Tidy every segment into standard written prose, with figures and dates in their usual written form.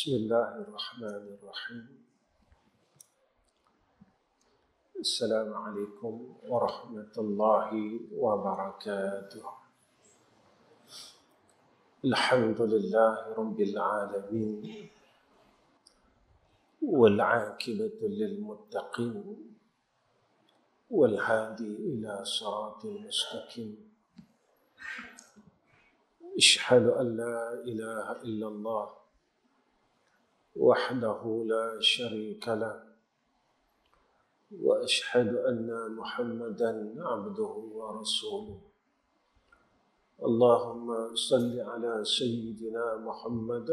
Bismillahirrahmanirrahim. Assalamualaikum warahmatullahi wabarakatuh. Alhamdulillahi rabbil alamin. Wal 'aqibatu lil muttaqin. Wal hadi ila siratal mustaqim. Asyhadu an la ilaha illallah wahdahu la syarika lah wa asyhadu anna Muhammadan abduhu wa rasuluh. Allahumma salli ala sayyidina Muhammad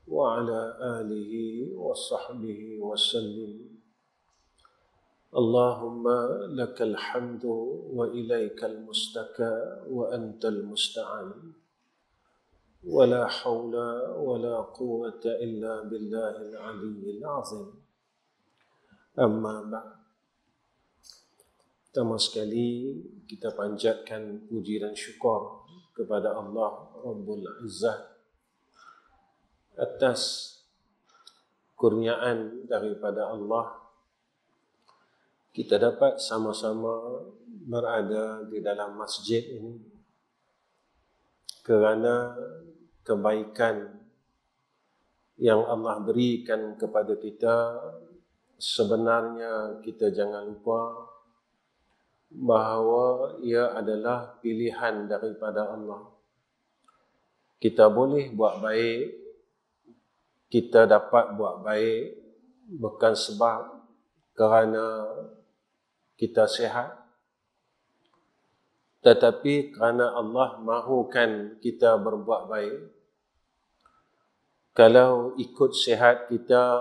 wa ala alihi wa sahbihi wa sallim. Allahumma lakal hamdu wa ilaikal mustaka wa antal musta'an. ولا حول ولا قوة إلا بالله العلي العظيم. Amma ba'd. Pertama sekali kita panjatkan puji dan syukur kepada Allah Rabbul Izzah atas kurniaan daripada Allah kita dapat sama-sama berada di dalam masjid ini kerana kebaikan yang Allah berikan kepada kita. Sebenarnya kita jangan lupa bahawa ia adalah pilihan daripada Allah. Kita boleh buat baik, kita dapat buat baik bukan sebab kerana kita sihat, tetapi kerana Allah mahukan kita berbuat baik. Kalau ikut sihat kita,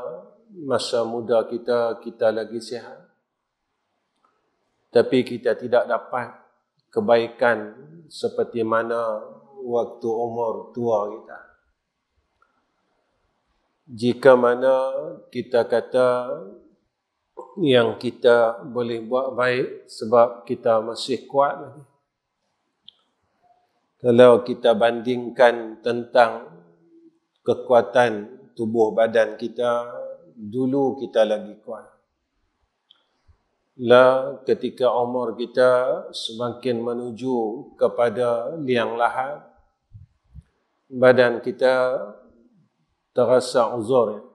masa muda kita, kita lagi sihat, tapi kita tidak dapat kebaikan seperti mana waktu umur tua kita. Jika mana kita kata yang kita boleh buat baik sebab kita masih kuat lagi. Kalau kita bandingkan tentang kekuatan tubuh badan kita, dulu kita lagi kuat. Ketika umur kita semakin menuju kepada liang lahat, badan kita terasa uzur.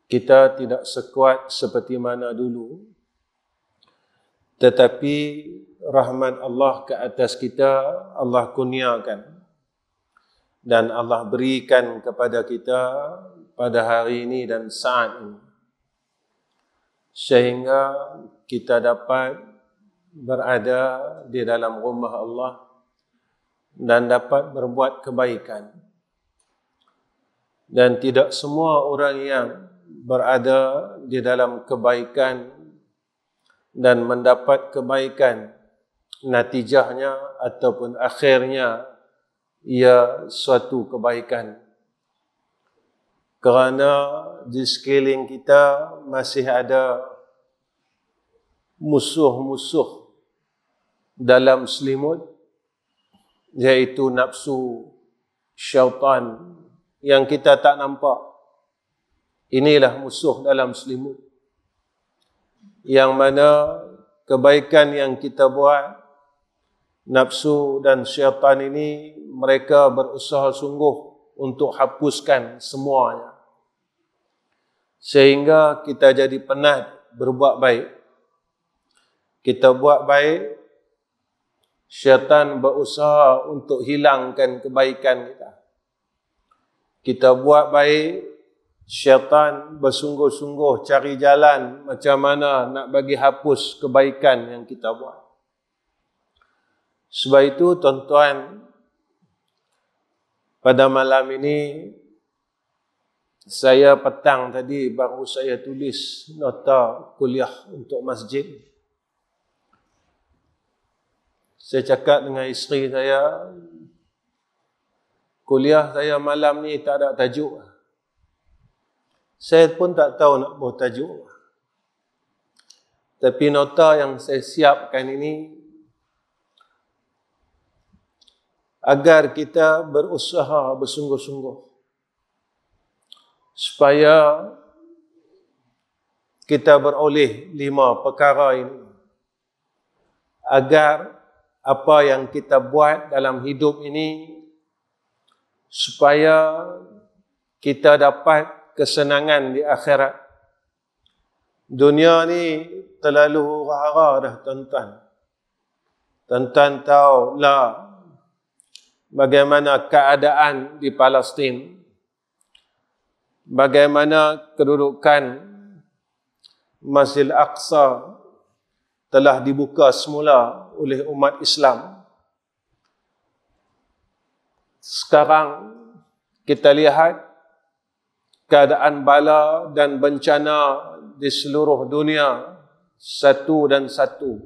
Kita tidak sekuat seperti mana dulu. Tetapi rahmat Allah ke atas kita, Allah kurniakan. Dan Allah berikan kepada kita pada hari ini dan saat ini. Sehingga kita dapat berada di dalam rumah Allah dan dapat berbuat kebaikan. Dan tidak semua orang yang berada di dalam kebaikan dan mendapat kebaikan, natijahnya ataupun akhirnya ia suatu kebaikan. Kerana di sekeliling kita masih ada musuh-musuh dalam selimut, iaitu nafsu syaitan yang kita tak nampak. Inilah musuh dalam selimut, yang mana kebaikan yang kita buat, nafsu dan syaitan ini mereka berusaha sungguh untuk hapuskan semuanya. Sehingga kita jadi penat berbuat baik. Kita buat baik, syaitan berusaha untuk hilangkan kebaikan kita. Kita buat baik, syaitan bersungguh-sungguh cari jalan macam mana nak bagi hapus kebaikan yang kita buat. Sebab itu tuan-tuan, pada malam ini saya petang tadi baru saya tulis nota kuliah untuk masjid. Saya cakap dengan isteri saya, kuliah saya malam ni tak ada tajuk. Saya pun tak tahu nak buat tajuk. Tapi nota yang saya siapkan ini agar kita berusaha bersungguh-sungguh supaya kita beroleh 5 perkara ini, agar apa yang kita buat dalam hidup ini supaya kita dapat kesenangan di akhirat. Dunia ni terlalu huru-hara dah tuan-tuan. Tuan-tuan tahu lah bagaimana keadaan di Palestin, bagaimana kedudukan Masjid Al-Aqsa telah dibuka semula oleh umat Islam. Sekarang kita lihat keadaan bala dan bencana di seluruh dunia satu dan satu.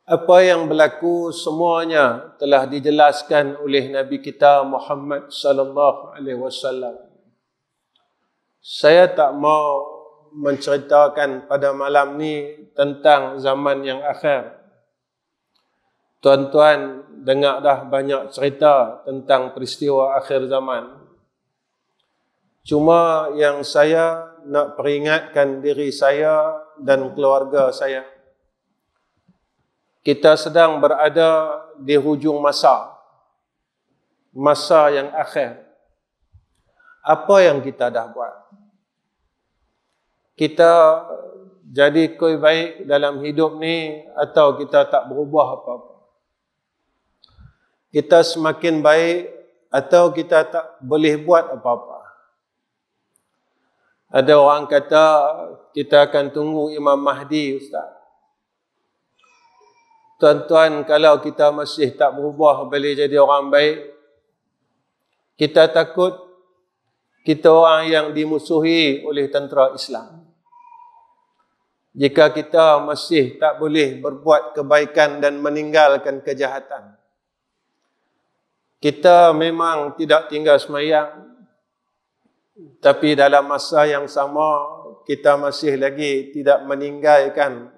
Apa yang berlaku semuanya telah dijelaskan oleh Nabi kita Muhammad sallallahu alaihi wasallam. Saya tak mau menceritakan pada malam ni tentang zaman yang akhir. Tuan-tuan dengar dah banyak cerita tentang peristiwa akhir zaman. Cuma yang saya nak peringatkan diri saya dan keluarga saya, kita sedang berada di hujung masa yang akhir. Apa yang kita dah buat? Kita jadi koi baik dalam hidup ni atau kita tak berubah apa-apa? Kita semakin baik atau kita tak boleh buat apa-apa? Ada orang kata kita akan tunggu Imam Mahdi, Ustaz. Tuan-tuan, kalau kita masih tak berubah boleh jadi orang baik, kita takut kita orang yang dimusuhi oleh tentera Islam. Jika kita masih tak boleh berbuat kebaikan dan meninggalkan kejahatan, kita memang tidak tinggal sembahyang, tapi dalam masa yang sama kita masih lagi tidak meninggalkan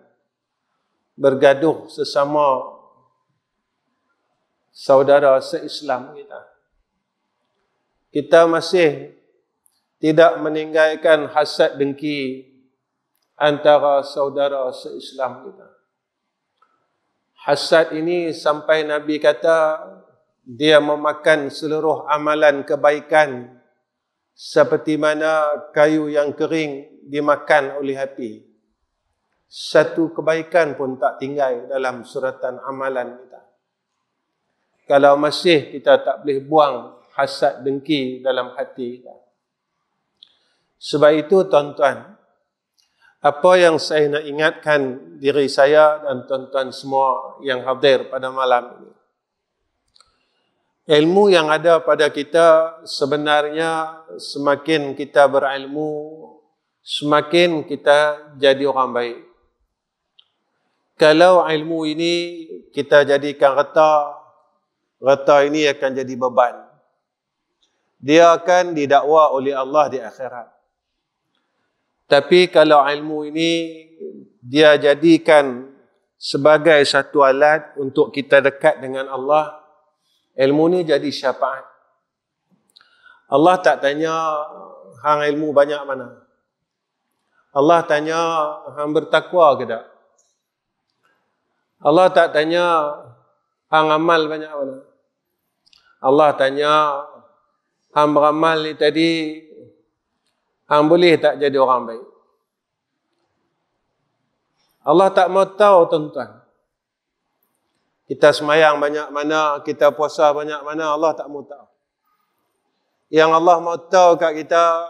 bergaduh sesama saudara se-Islam kita. Kita masih tidak meninggalkan hasad dengki antara saudara se-Islam kita. Hasad ini sampai Nabi kata dia memakan seluruh amalan kebaikan seperti mana kayu yang kering dimakan oleh api. Satu kebaikan pun tak tinggal dalam suratan amalan kita. Kalau masih kita tak boleh buang hasad dengki dalam hati kita. Sebab itu tuan-tuan, apa yang saya nak ingatkan diri saya dan tuan-tuan semua yang hadir pada malam ini, ilmu yang ada pada kita sebenarnya semakin kita berilmu, semakin kita jadi orang baik. Kalau ilmu ini kita jadikan reta ini akan jadi beban. Dia akan didakwa oleh Allah di akhirat. Tapi kalau ilmu ini dia jadikan sebagai satu alat untuk kita dekat dengan Allah, ilmu ni jadi syafaat. Allah tak tanya hang ilmu banyak mana. Allah tanya hang bertakwa ke tak? Allah tak tanya hang amal banyak mana. Allah tanya hang beramal ni tadi, hang boleh tak jadi orang baik? Allah tak mau tahu tuan-tuan. Kita semayang banyak mana, kita puasa banyak mana, Allah tak mau tahu. Yang Allah mau tahu kat kita,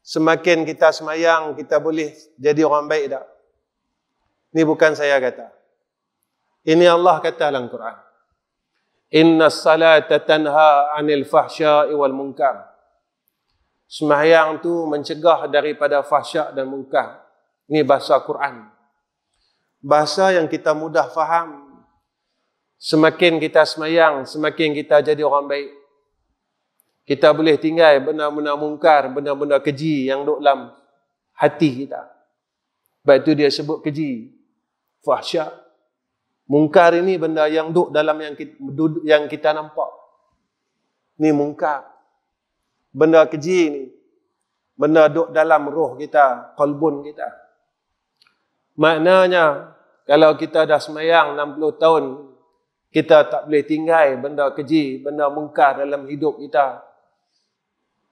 semakin kita semayang, kita boleh jadi orang baik tak? Ini bukan saya kata. Ini Allah kata dalam Quran. Inna salata tanha anil fahsya'i wal munkar. Semayang tu mencegah daripada fahsyak dan munkar. Ini bahasa Quran. Bahasa yang kita mudah faham. Semakin kita semayang, semakin kita jadi orang baik. Kita boleh tinggal benda-benda mungkar, benda-benda keji yang duduk dalam hati kita. Sebab itu dia sebut keji, fahsyak. Mungkar ini benda yang duduk dalam yang kita nampak. Ini mungkar. benda keji ni, benda duduk dalam roh kita, qalbun kita. Maknanya, kalau kita dah semayang 60 tahun, kita tak boleh tinggal benda keji, benda mungkar dalam hidup kita.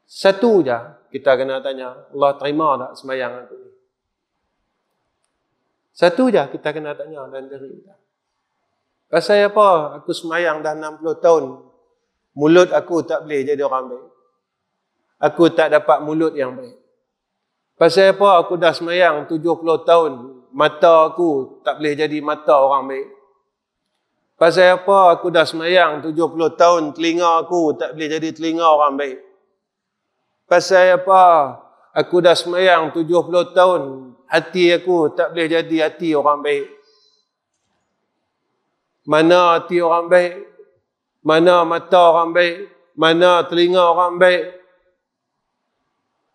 Satu je kita kena tanya, Allah terima tak semayang aku ni? Satu je kita kena tanya dalam diri kita. Pasal apa aku semayang dah 60 tahun, mulut aku tak boleh jadi orang baik. Aku tak dapat mulut yang baik. Pasal apa aku dah semayang 70 tahun, mata aku tak boleh jadi mata orang baik. Pasal apa aku dah semayang 70 tahun, telinga aku tak boleh jadi telinga orang baik. Pasal apa aku dah semayang 70 tahun, hati aku tak boleh jadi hati orang baik. Mana hati orang baik? Mana mata orang baik? Mana telinga orang baik?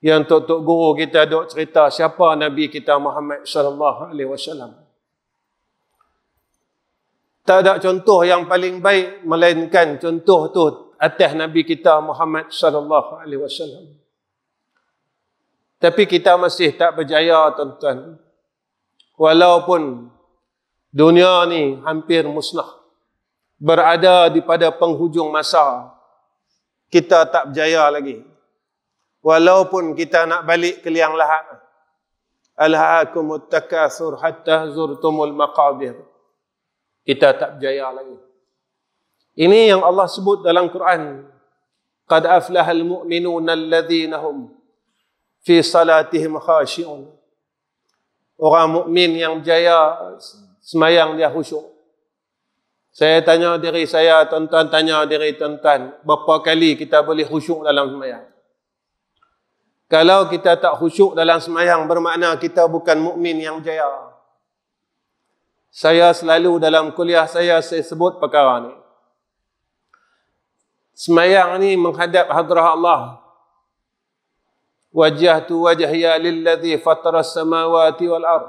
Yang tok-tok guru kita duk cerita siapa Nabi kita Muhammad sallallahu alaihi wasallam. Tak ada contoh yang paling baik melainkan contoh tu atas Nabi kita Muhammad sallallahu alaihi wasallam. Tapi kita masih tak berjaya, tuan-tuan. Walaupun dunia ni hampir musnah, berada di pada penghujung masa, kita tak berjaya lagi. Walaupun kita nak balik ke liang lahat. Alhaakumut takatsur hatta zurtumul maqabir. Kita tak berjaya lagi. Ini yang Allah sebut dalam Quran. Qad aflahal mu'minuna alladhina hum fi salatihim khashi'un. Orang mukmin yang berjaya semayang dia khusyuk. Saya tanya diri saya, tuan-tuan tanya diri tuan-tuan, berapa kali kita boleh khusyuk dalam semayang? Kalau kita tak khusyuk dalam semayang, bermakna kita bukan mukmin yang berjaya. Saya selalu dalam kuliah saya sebut perkara ni. Semayang ni menghadap hadrah Allah. Wajjahtu wajhiya lilladzi fataras samawati wal ard.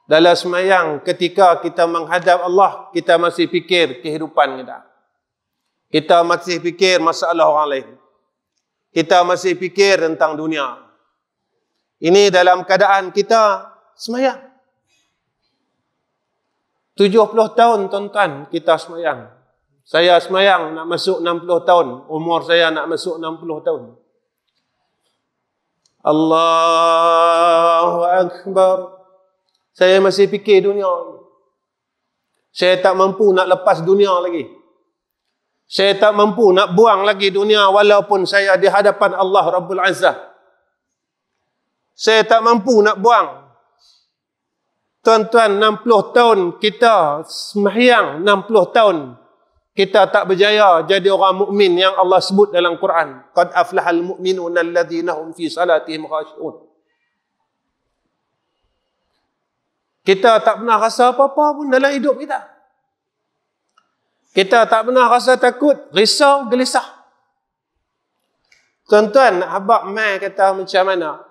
Dalam semayang, ketika kita menghadap Allah, kita masih fikir kehidupan kita. Kita masih fikir masalah orang lain. Kita masih fikir tentang dunia. Ini dalam keadaan kita semayang. 70 tahun, tuan-tuan, kita semayang. Saya semayang nak masuk 60 tahun. Umur saya nak masuk 60 tahun. Allahu Akbar. Saya masih fikir dunia. Saya tak mampu nak lepas dunia lagi. Saya tak mampu nak buang lagi dunia walaupun saya di hadapan Allah Rabbul Izzah. Saya tak mampu nak buang. Tuan-tuan, 60 tahun kita sembahyang, 60 tahun kita tak berjaya jadi orang mukmin yang Allah sebut dalam Quran. Qad aflahal mu'minuna alladhina hum fi salatihim khashi'un. Kita tak pernah rasa apa-apa pun dalam hidup kita. Kita tak pernah rasa takut, risau, gelisah. Tuan-tuan, Abang Mai kata macam mana?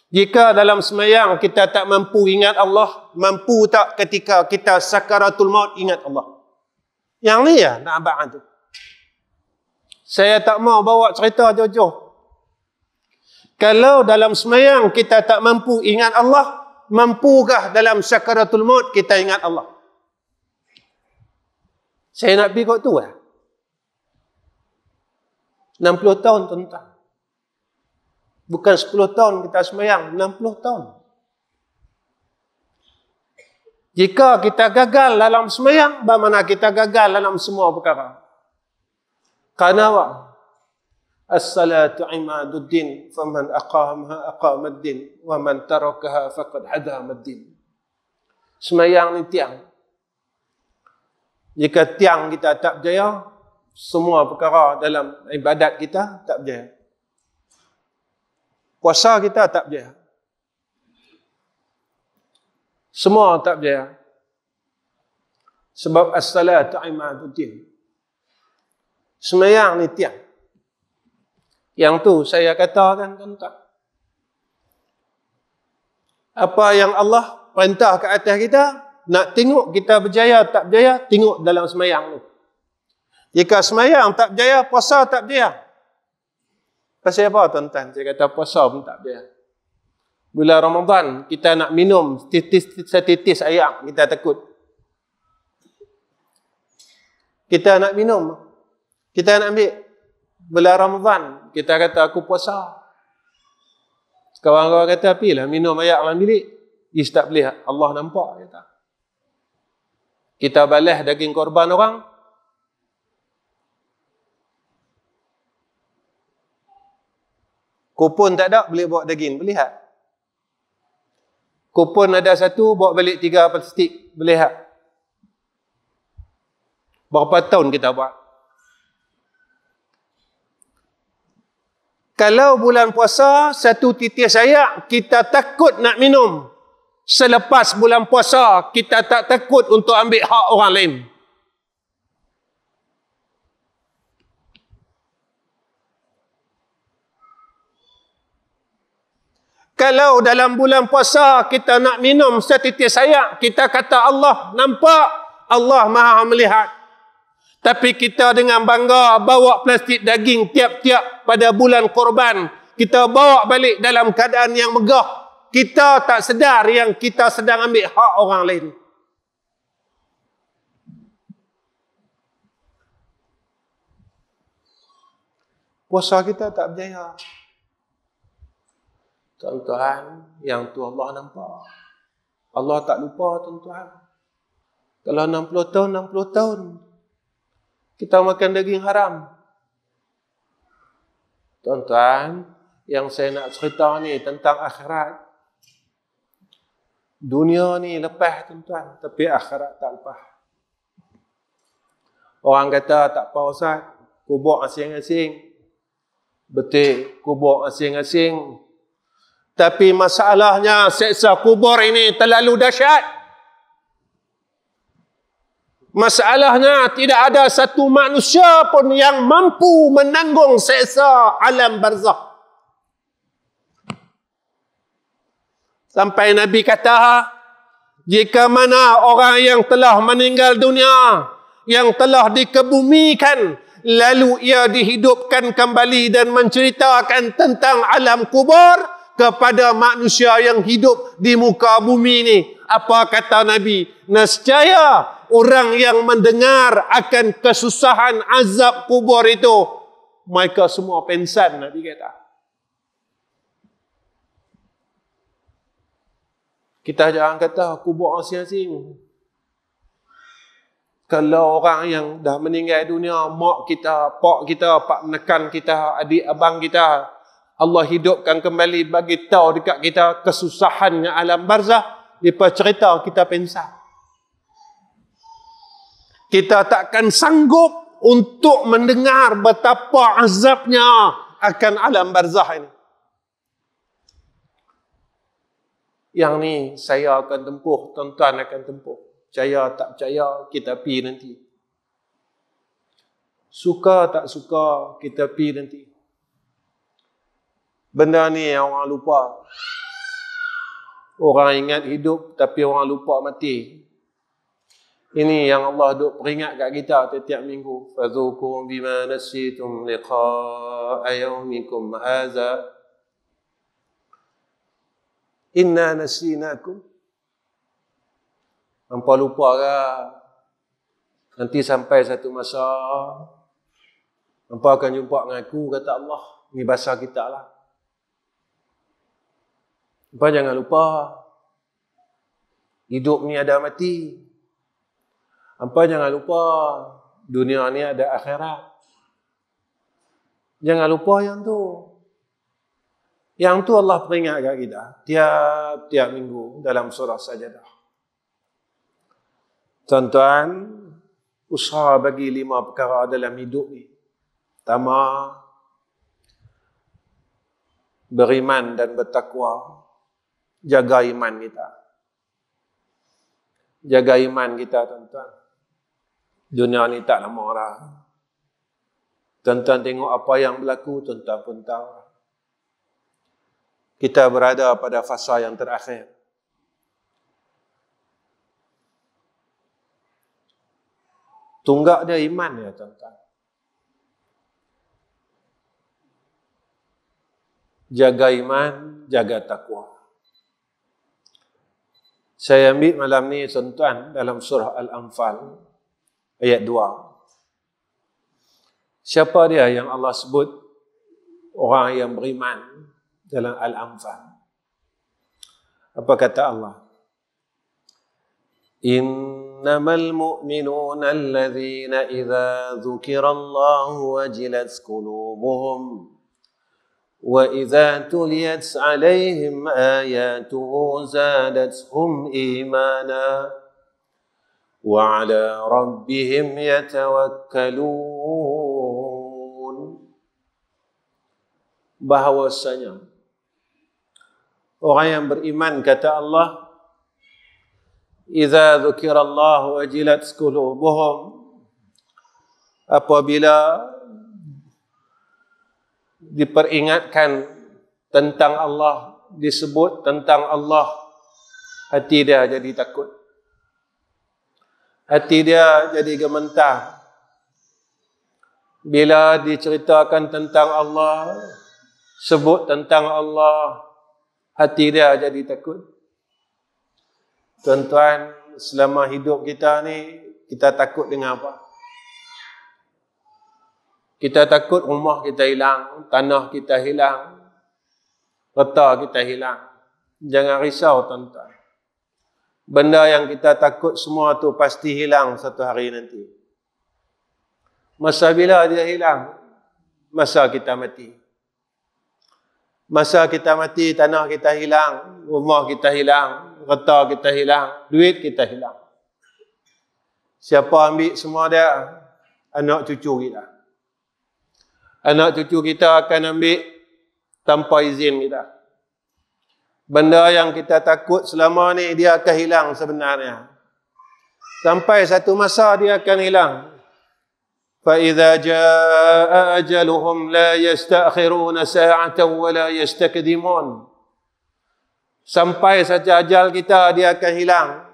Jika dalam semayang kita tak mampu ingat Allah, mampu tak ketika kita sakaratul maut ingat Allah? Yang ni ya, nak abang tu. Saya tak mau bawa cerita jauh-jauh. Kalau dalam semayang kita tak mampu ingat Allah, mampukah dalam sakaratul maut kita ingat Allah? Saya nak pergi kot tu lah. 60 tahun, tuan-tuan. Bukan 10 tahun kita semayang, 60 tahun. Jika kita gagal dalam semayang, bagaimana kita gagal dalam semua perkara? Kerana apa? As-salatu imaduddin, faman aqamaha aqamaddin, wa man tarakaha faqad hadamaddin. Semayang ni tiang. Jika tiang kita tak berjaya, semua perkara dalam ibadat kita tak berjaya. Puasa kita tak berjaya. Semua tak berjaya. Sebab as-salatu imaduddin. Semayang ni tiang. Yang tu saya katakan, tuan-tuan. Apa yang Allah perintah ke atas kita, nak tengok kita berjaya tak berjaya, tengok dalam semayang tu. Jika semayang tak berjaya, puasa tak berjaya. Pasal apa tuan-tuan? Saya kata puasa pun tak dia. Bulan Ramadan, kita nak minum setitis air, kita takut. Kita nak minum, kita nak ambil bulan Ramadan, kita kata aku puasa. Kawan-kawan kata, apilah minum air dalam bilik. Is tak boleh, Allah nampak. Kata. Kita balas daging korban orang. Kupon tak ada, boleh bawa daging, boleh tak? Kupon ada satu, bawa balik 3 plastik, boleh tak? Berapa tahun kita buat? Kalau bulan puasa, 1 titis air, kita takut nak minum. Selepas bulan puasa, kita tak takut untuk ambil hak orang lain. Kalau dalam bulan puasa kita nak minum setitis air, kita kata Allah nampak, Allah Maha melihat. Tapi kita dengan bangga bawa plastik daging tiap-tiap pada bulan korban, kita bawa balik dalam keadaan yang megah. Kita tak sedar yang kita sedang ambil hak orang lain. Puasa kita tak berjaya. Tuan-tuan, yang tu Allah nampak. Allah tak lupa tuan-tuan. Kalau 60 tahun, 60 tahun. Kita makan daging haram. Tuan-tuan, yang saya nak cerita ni tentang akhirat. Dunia ni lepas tuan-tuan, tapi akhirat tak lepas. Orang kata tak apa Ustaz, kubur asing-asing. Betul, kubur asing-asing. Tapi masalahnya seksa kubur ini terlalu dahsyat. Masalahnya tidak ada satu manusia pun yang mampu menanggung seksa alam barzakh. Sampai Nabi kata, jika mana orang yang telah meninggal dunia, yang telah dikebumikan, lalu ia dihidupkan kembali dan menceritakan tentang alam kubur kepada manusia yang hidup di muka bumi ini. Apa kata Nabi? Nescaya orang yang mendengar akan kesusahan azab kubur itu, mereka semua pengsan, Nabi kata. Kita jangan kata kubur asing-asing. Kalau orang yang dah meninggal dunia, mak kita, pak kita, pak menekan kita, adik abang kita, Allah hidupkan kembali bagi tahu dekat kita kesusahannya alam barzah, mereka cerita kita pengsan. Kita takkan sanggup untuk mendengar betapa azabnya akan alam barzah ini. Yang ni saya akan tempuh, tuan-tuan akan tempuh. Percaya tak percaya, kita pergi nanti. Suka tak suka, kita pergi nanti. Benda ni yang orang lupa. Orang ingat hidup, tapi orang lupa mati. Ini yang Allah duk peringat kat kita setiap minggu. Fadzuqu bima nasitum liqa'a yawmikum hadza. Inna nasinakum. Hampa lupa ke? Nanti sampai satu masa, hampa akan jumpa dengan aku, kata Allah. Ini bahasa kita lah. Hampa jangan lupa. Hidup ni ada mati. Hampa jangan lupa. Dunia ni ada akhirat. Jangan lupa yang tu. Yang tu Allah peringat kat kita. Tiap-tiap minggu dalam surah Sajadah. Tuan-tuan, usaha bagi 5 perkara dalam hidup ni. Pertama, beriman dan bertakwa. Jaga iman kita. Jaga iman kita, tuan-tuan. Dunia ni tak lama dah. Tuan-tuan tengok apa yang berlaku, tuan-tuan pun tahu. Kita berada pada fasa yang terakhir. Tunggak dia iman ya tuan-tuan. jaga iman, jaga takwa. Saya ambil malam ni sentuhan dalam surah Al-Anfal ayat 2. Siapa dia yang Allah sebut orang yang beriman dalam Al-Anfal? Apa kata Allah? Innamal mu'minuna alladhina idza dzukirallahu wajilat qulubuhum wa idza tuliyat 'alaihim ayatuhu zadatuhum imana wa 'ala rabbihim yatawakkalun. Bahawasanya orang yang beriman, kata Allah, idza dzukirallahu wajilat qulubuhum, apabila diperingatkan tentang Allah, disebut tentang Allah, hati dia jadi takut, hati dia jadi gemetar. Bila diceritakan tentang Allah, sebut tentang Allah, hati dia jadi takut. Tuan-tuan, selama hidup kita ni, kita takut dengan apa? Kita takut rumah kita hilang, tanah kita hilang, harta kita hilang. Jangan risau, tuan-tuan. Benda yang kita takut semua tu pasti hilang satu hari nanti. Masa bila dia hilang? Masa kita mati. Masa kita mati, tanah kita hilang, rumah kita hilang, harta kita hilang, duit kita hilang. Siapa ambil semua dia? Anak cucu kita. Anak cucu kita akan ambil tanpa izin kita. Benda yang kita takut selama ni, dia akan hilang sebenarnya. Sampai satu masa dia akan hilang. فَإِذَا جَاءَ أَجَلُهُمْ لَا يَسْتَأْخِرُونَ سَاعَةً وَلَا يَسْتَقْدِمُونَ. Sampai saja ajal kita, dia akan hilang.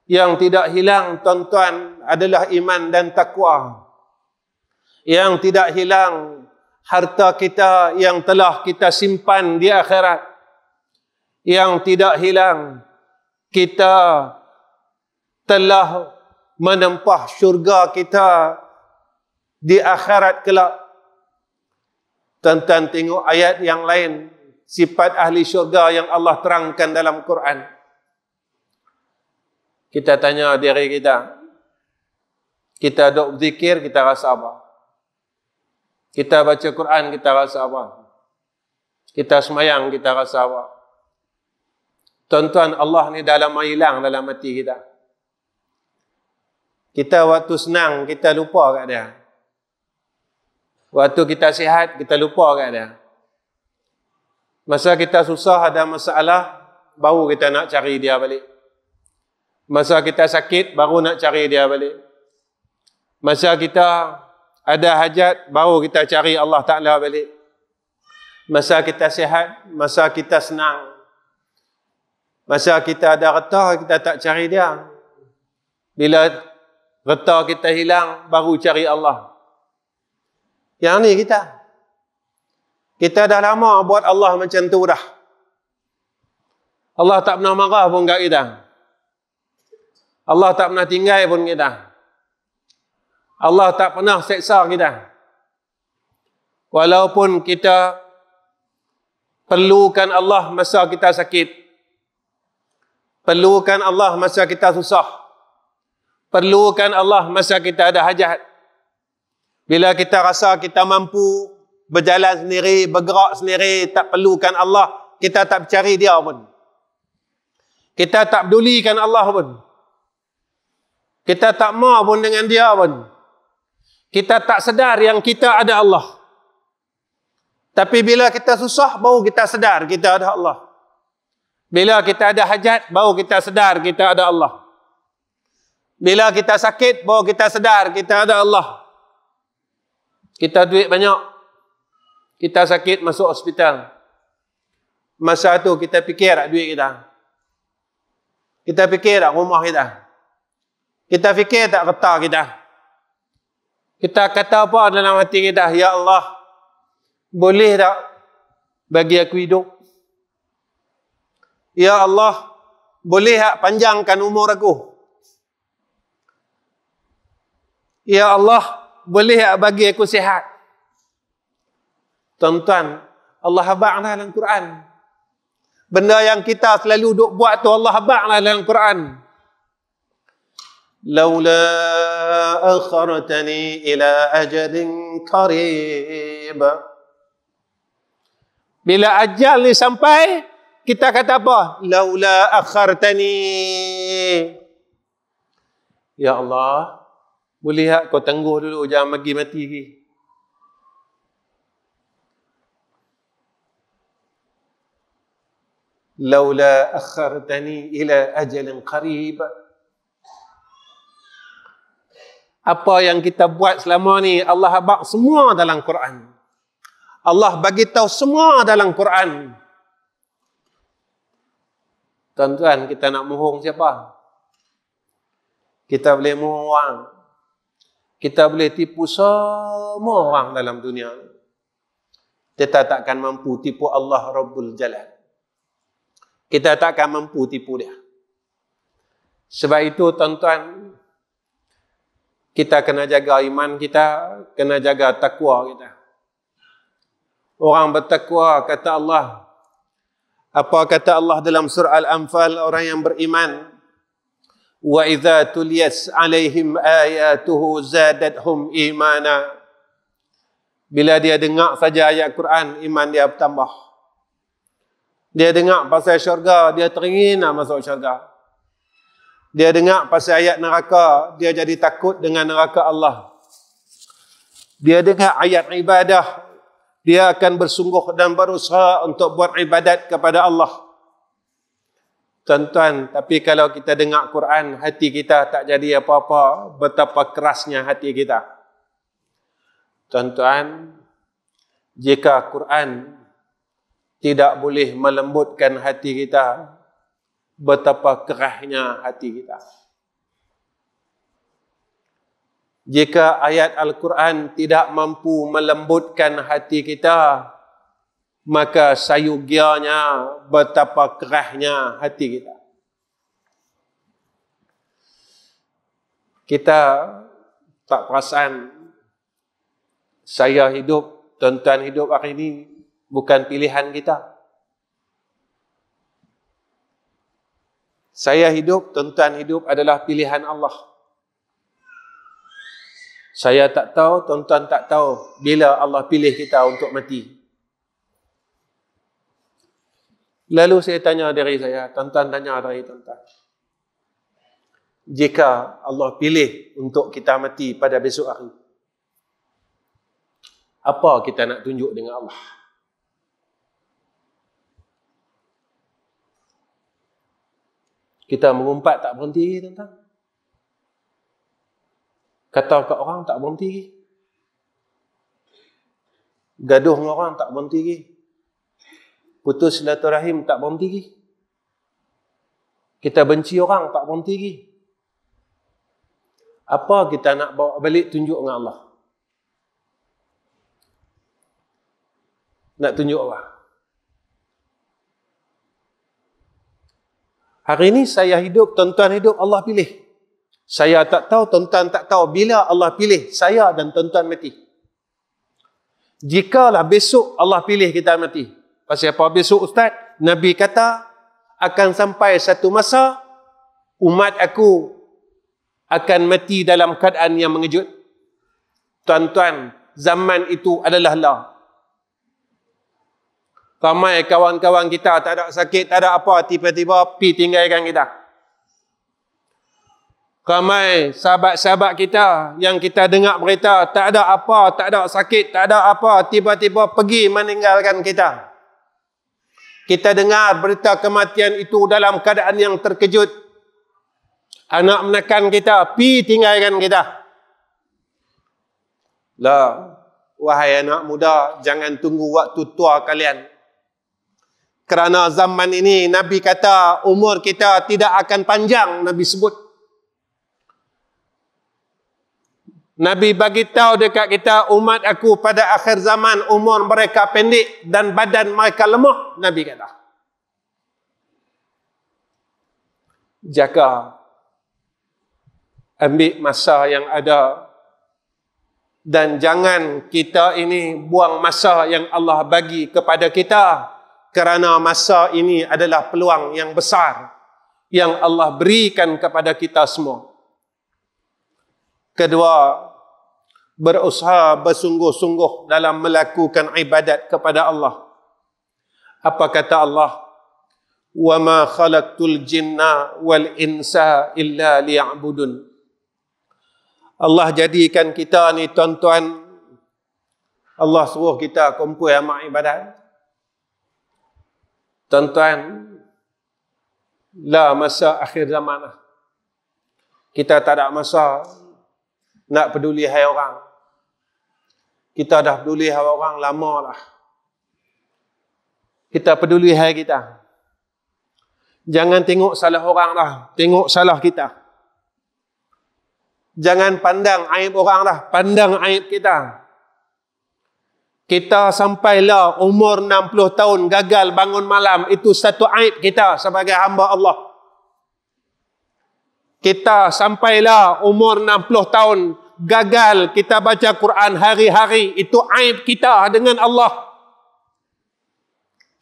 Yang tidak hilang, tuan-tuan, adalah iman dan takwa. Yang tidak hilang, harta kita yang telah kita simpan di akhirat. Yang tidak hilang, kita telah menempah syurga kita di akhirat kelak. Tuan-tuan tengok ayat yang lain, sifat ahli syurga yang Allah terangkan dalam Quran. Kita tanya diri kita, kita duk berzikir, kita rasa apa? Kita baca Quran, kita rasa apa? Kita semayang, kita rasa apa? Tuan-tuan, Allah ni dalam hilang dalam hati kita. Kita waktu senang, kita lupa kat dia. Waktu kita sihat, kita lupa kat dia. Masa kita susah, ada masalah, baru kita nak cari dia balik. Masa kita sakit, baru nak cari dia balik. Masa kita ada hajat, baru kita cari Allah Ta'ala balik. Masa kita sihat, masa kita senang, masa kita ada harta, kita tak cari dia. Bila harta kita hilang, baru cari Allah. Yang ni kita. Kita dah lama buat Allah macam tu dah. Allah tak pernah marah pun kat kita. Allah tak pernah tinggal pun kita. Allah tak pernah seksa kita. Walaupun kita perlukan Allah masa kita sakit. Perlukan Allah masa kita susah. Perlukan Allah masa kita ada hajat. Bila kita rasa kita mampu berjalan sendiri, bergerak sendiri, tak perlukan Allah, kita tak cari dia pun. Kita tak pedulikan Allah pun. Kita tak mau pun dengan dia pun. Kita tak sedar yang kita ada Allah. Tapi bila kita susah, baru kita sedar kita ada Allah. Bila kita ada hajat, baru kita sedar kita ada Allah. Bila kita sakit, baru kita sedar kita ada Allah. Kita duit banyak, kita sakit masuk hospital. Masa tu kita fikir tak duit kita? Kita fikir tak rumah kita? Kita fikir tak harta kita? Kita kata apa dalam hati kita? Ya Allah, boleh tak bagi aku hidup. Ya Allah, boleh tak panjangkan umur aku? Ya Allah, boleh tak bagi aku sihat? Tuan-tuan, Allah habaqlah dalam Quran. Benda yang kita selalu duk buat tu Allah habaqlah dalam Quran. Laula akhartani ila ajalin qarib. Bila ajal ni sampai, kita kata apa? Laula akhartani. Ya Allah, boleh tak kau tangguh dulu, jangan bagi mati lagi. Laula akhartani ila ajalin qarib. Apa yang kita buat selama ni Allah habaq semua dalam Quran. Allah bagi tahu semua dalam Quran. Tuan-tuan, kita nak mohong siapa? Kita boleh mohong orang. Kita boleh tipu semua orang dalam dunia. Kita takkan mampu tipu Allah Rabbul Jalal. Kita takkan mampu tipu dia. Sebab itu tuan-tuan, kita kena jaga iman kita, kena jaga takwa kita. Orang bertakwa, kata Allah. Apa kata Allah dalam surah Al-Anfal, orang yang beriman? Wa idza tuliyat alaihim ayatuhu zadathum imana. Bila dia dengar saja ayat Quran, iman dia bertambah. Dia dengar pasal syurga, dia teringin nak masuk syurga. Dia dengar pasal ayat neraka, dia jadi takut dengan neraka Allah. Dia dengar ayat ibadah, dia akan bersungguh dan berusaha untuk buat ibadat kepada Allah. Tuan-tuan, tapi kalau kita dengar Quran, hati kita tak jadi apa-apa, betapa kerasnya hati kita. Tuan-tuan, jika Quran tidak boleh melembutkan hati kita, betapa kerasnya hati kita. Jika ayat Al-Quran tidak mampu melembutkan hati kita, maka sayugianya betapa kerasnya hati kita. Kita tak perasan saya hidup, tuan-tuan hidup hari ini bukan pilihan kita. Saya hidup, tuan-tuan hidup adalah pilihan Allah. Saya tak tahu, tuan-tuan tak tahu bila Allah pilih kita untuk mati. Lalu saya tanya diri saya, tuan-tuan tanya diri tuan-tuan. Jika Allah pilih untuk kita mati pada besok hari, apa kita nak tunjuk dengan Allah? Kita mengumpat tak berhenti, tuan-tuan. Kata kat orang tak berhenti. Gaduh dengan orang tak berhenti. Putus silaturahim tak berhenti. Kita benci orang tak berhenti. Apa kita nak bawa balik tunjuk dengan Allah? Nak tunjuk apa? Hari ini saya hidup, tuan-tuan hidup, Allah pilih. Saya tak tahu, tuan-tuan tak tahu bila Allah pilih saya dan tuan-tuan mati. Jikalah besok Allah pilih kita mati. Pasal apa besok Ustaz? Nabi kata akan sampai satu masa umat aku akan mati dalam keadaan yang mengejut. Tuan-tuan, zaman itu adalah lah. Ramai kawan-kawan kita tak ada sakit, tak ada apa, tiba-tiba pi tinggalkan kita. Ramai sahabat-sahabat kita yang kita dengar berita tak ada apa, tak ada sakit, tak ada apa, tiba-tiba pergi meninggalkan kita. Kita dengar berita kematian itu dalam keadaan yang terkejut. Anak menekan kita, pi tinggalkan kita. Lah, wahai anak muda, jangan tunggu waktu tua kalian. Kerana zaman ini Nabi kata umur kita tidak akan panjang, Nabi sebut. Nabi bagi tahu dekat kita, umat aku pada akhir zaman umur mereka pendek dan badan mereka lemah. Nabi kata, jaga, ambil masa yang ada, dan jangan kita ini buang masa yang Allah bagi kepada kita, kerana masa ini adalah peluang yang besar yang Allah berikan kepada kita semua. Kedua, berusaha bersungguh-sungguh dalam melakukan ibadat kepada Allah. Apa kata Allah? Wa ma khalaqtul jinna wal insa illa liya'budun. Allah jadikan kita ni tuan-tuan, Allah suruh kita kumpul amal ibadat. Tuan-tuan, lah masa akhir zaman lah. Kita tak ada masa nak peduli hai orang. Kita dah peduli hai orang lama lah. Kita peduli hai kita. Jangan tengok salah orang lah, tengok salah kita. Jangan pandang aib orang lah, pandang aib kita. Kita sampailah umur 60 tahun gagal bangun malam, itu satu aib kita sebagai hamba Allah. Kita sampailah umur 60 tahun gagal kita baca Quran hari-hari, itu aib kita dengan Allah.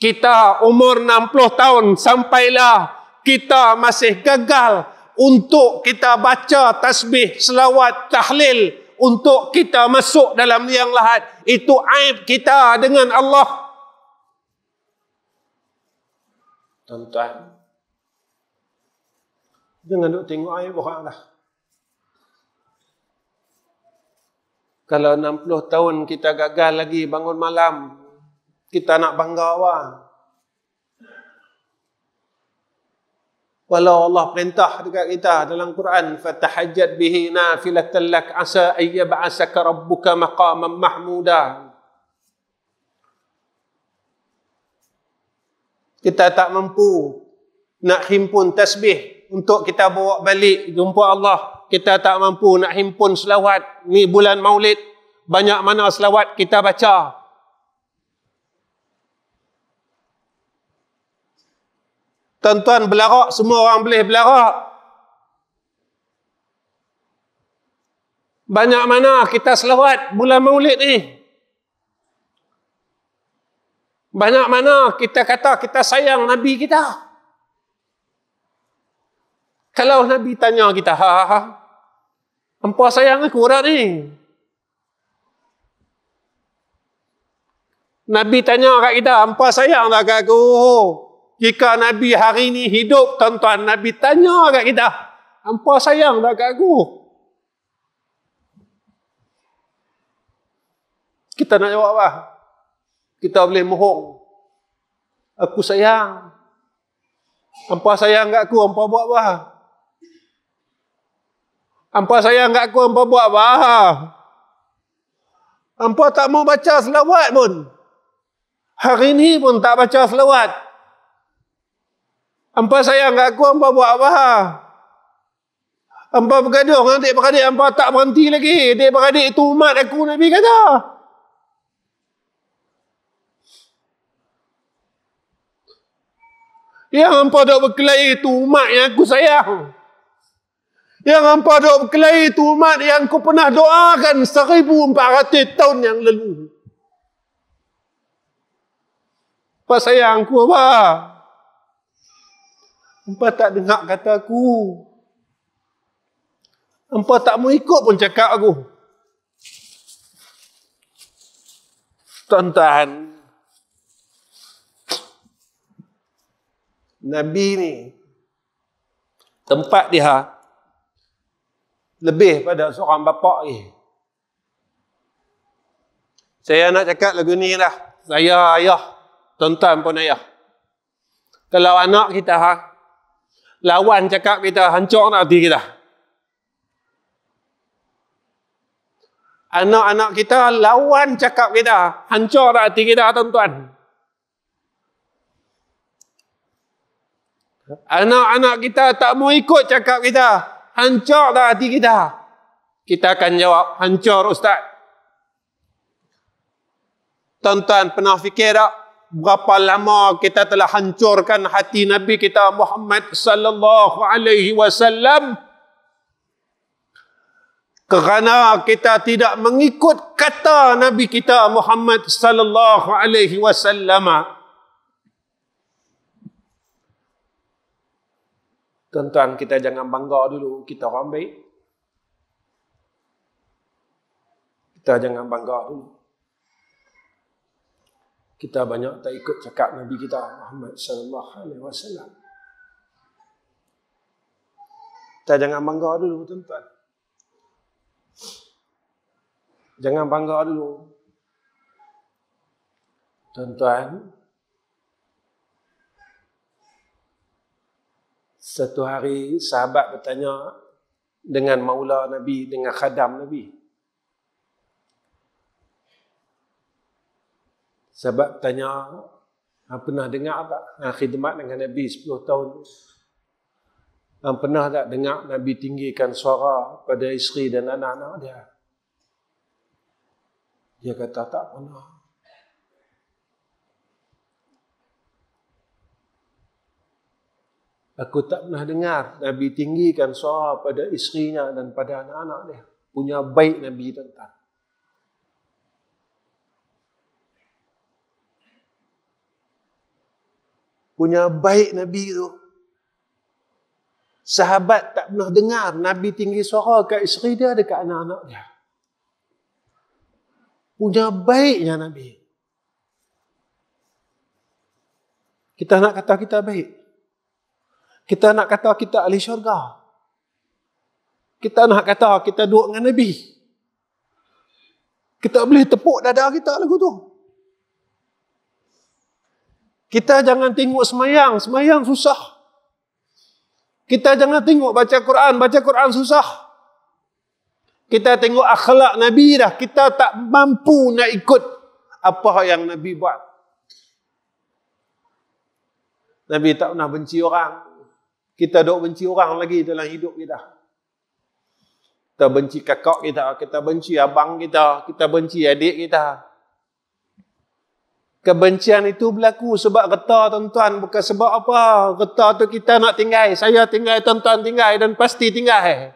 Kita umur 60 tahun sampailah kita masih gagal untuk kita baca tasbih, selawat, tahlil, untuk kita masuk dalam liang lahat, itu aib kita dengan Allah. Tuan-tuan, jangan duk tengok aib orang lah. Kalau 60 tahun kita gagal lagi bangun malam, kita nak bangga apa? Walau Allah perintah dekat kita dalam Quran, fatahajjat bihi nafilatan lak asa ay yab'asaka rabbuka maqaman mahmuda. Kita tak mampu nak himpun tasbih untuk kita bawa balik jumpa Allah. Kita tak mampu nak himpun selawat. Ni bulan Maulid, banyak mana selawat kita baca. Tuan-tuan belarak, semua orang boleh belarak. Banyak mana kita selawat bulan Maulid ni. Banyak mana kita kata kita sayang Nabi kita. Kalau Nabi tanya kita, hampa sayang aku dah ni. Nabi tanya kat kita, hampa sayang dah kat aku. Jika Nabi hari ini hidup, tuan-tuan, Nabi tanya kat kita, hampa sayang dah kat aku. Kita nak jawab apa? Kita boleh mohon. Aku sayang. Hampa sayang kat aku, hampa buat apa? Hampa sayang kat aku, hampa buat apa? Hampa tak mau baca selawat pun. Hari ini pun tak baca selawat. Hampa sayang kat aku, hampa buat apa? Hampa bergaduh dengan adik-beradik, hampa tak berhenti lagi. Adik-beradik itu umat aku, Nabi kata. Yang hampa duk berkelahi itu umat yang aku sayang. Yang hampa duk berkelahi itu umat yang aku pernah doakan 1400 tahun yang lalu. Hampa sayang aku apa? Hampa tak dengar kata aku. Hampa tak mau ikut pun cakap aku. Tuan-tuan, Nabi ni tempat dia lebih pada seorang bapa ni. Saya nak cakap lagu ni lah. Saya ayah, tuan-tuan pun ayah. Kalau anak kita lawan cakap kita, hancur nak hati kita. Anak-anak kita lawan cakap kita, hancur nak hati kita, tuan-tuan. Anak-anak kita tak mau ikut cakap kita, hancur nak hati kita. Kita akan jawab, hancur Ustaz. Tuan-tuan pernah fikir tak berapa lama kita telah hancurkan hati Nabi kita Muhammad sallallahu alaihi wasallam kerana kita tidak mengikut kata Nabi kita Muhammad sallallahu alaihi wasallam. Tuan-tuan, kita jangan bangga dulu kita orang baik. Kita jangan bangga dulu. Kita banyak tak ikut cakap Nabi kita Muhammad sallallahu alaihi wasallam. Kita jangan bangga dulu, tuan-tuan. Jangan bangga dulu. Tuan-tuan, satu hari sahabat bertanya dengan maula Nabi, dengan khadam Nabi. Sahabat tanya, pernah dengar tak khidmat dengan Nabi 10 tahun? Pernah tak dengar Nabi tinggikan suara pada isteri dan anak-anak dia? Dia kata tak pernah. Aku tak pernah dengar Nabi tinggikan suara pada isterinya dan pada anak-anak dia. Punya baik Nabi tentang. Punya baik Nabi tu. Sahabat tak pernah dengar Nabi tinggi suara kat isteri dia dekat anak-anak dia. Punya baiknya Nabi. Kita nak kata kita baik. Kita nak kata kita ahli syurga. Kita nak kata kita duduk dengan Nabi. Kita boleh tepuk dada kita lagu tu. Kita jangan tengok semayang. Semayang susah. Kita jangan tengok baca Quran. Baca Quran susah. Kita tengok akhlak Nabi dah. Kita tak mampu nak ikut apa yang Nabi buat. Nabi tak pernah benci orang. Kita duk benci orang lagi dalam hidup kita. Kita benci kakak kita. Kita benci abang kita. Kita benci adik kita. Kebencian itu berlaku sebab reta, tuan-tuan. Bukan sebab apa. Reta tu kita nak tinggal. Saya tinggal, tuan-tuan tinggal. Dan pasti tinggal.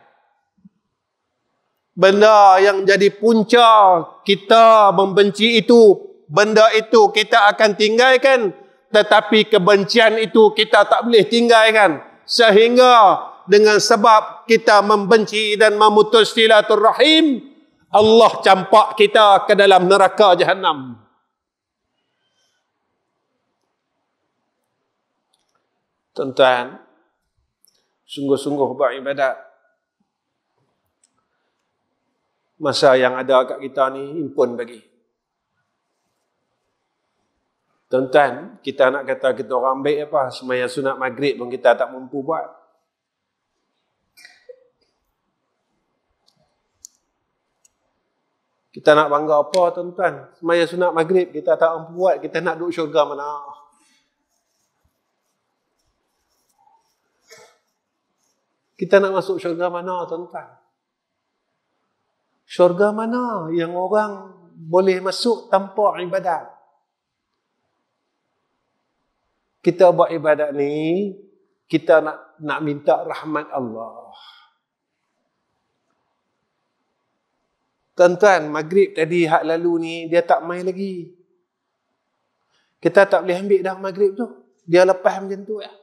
Benda yang jadi punca kita membenci itu. Benda itu kita akan tinggalkan. Tetapi kebencian itu kita tak boleh tinggalkan. Sehingga dengan sebab kita membenci dan memutus silaturrahim, Allah campak kita ke dalam neraka Jahannam. Tuan-tuan, sungguh-sungguh buat ibadat. Masa yang ada kat kita ni impun bagi. Tuan-tuan, kita nak kata kita orang baik apa? Sembahyang sunat maghrib pun kita tak mampu buat. Kita nak bangga apa, tuan-tuan? Sembahyang sunat maghrib kita tak mampu buat. Kita nak duduk syurga mana? Kita nak masuk syurga mana, tuan-tuan? Syurga mana yang orang boleh masuk tanpa ibadat? Kita buat ibadat ni, kita nak minta rahmat Allah. Tuan-tuan, maghrib tadi hak lalu ni, dia tak main lagi. Kita tak boleh ambil dah maghrib tu. Dia lepas macam tu ya.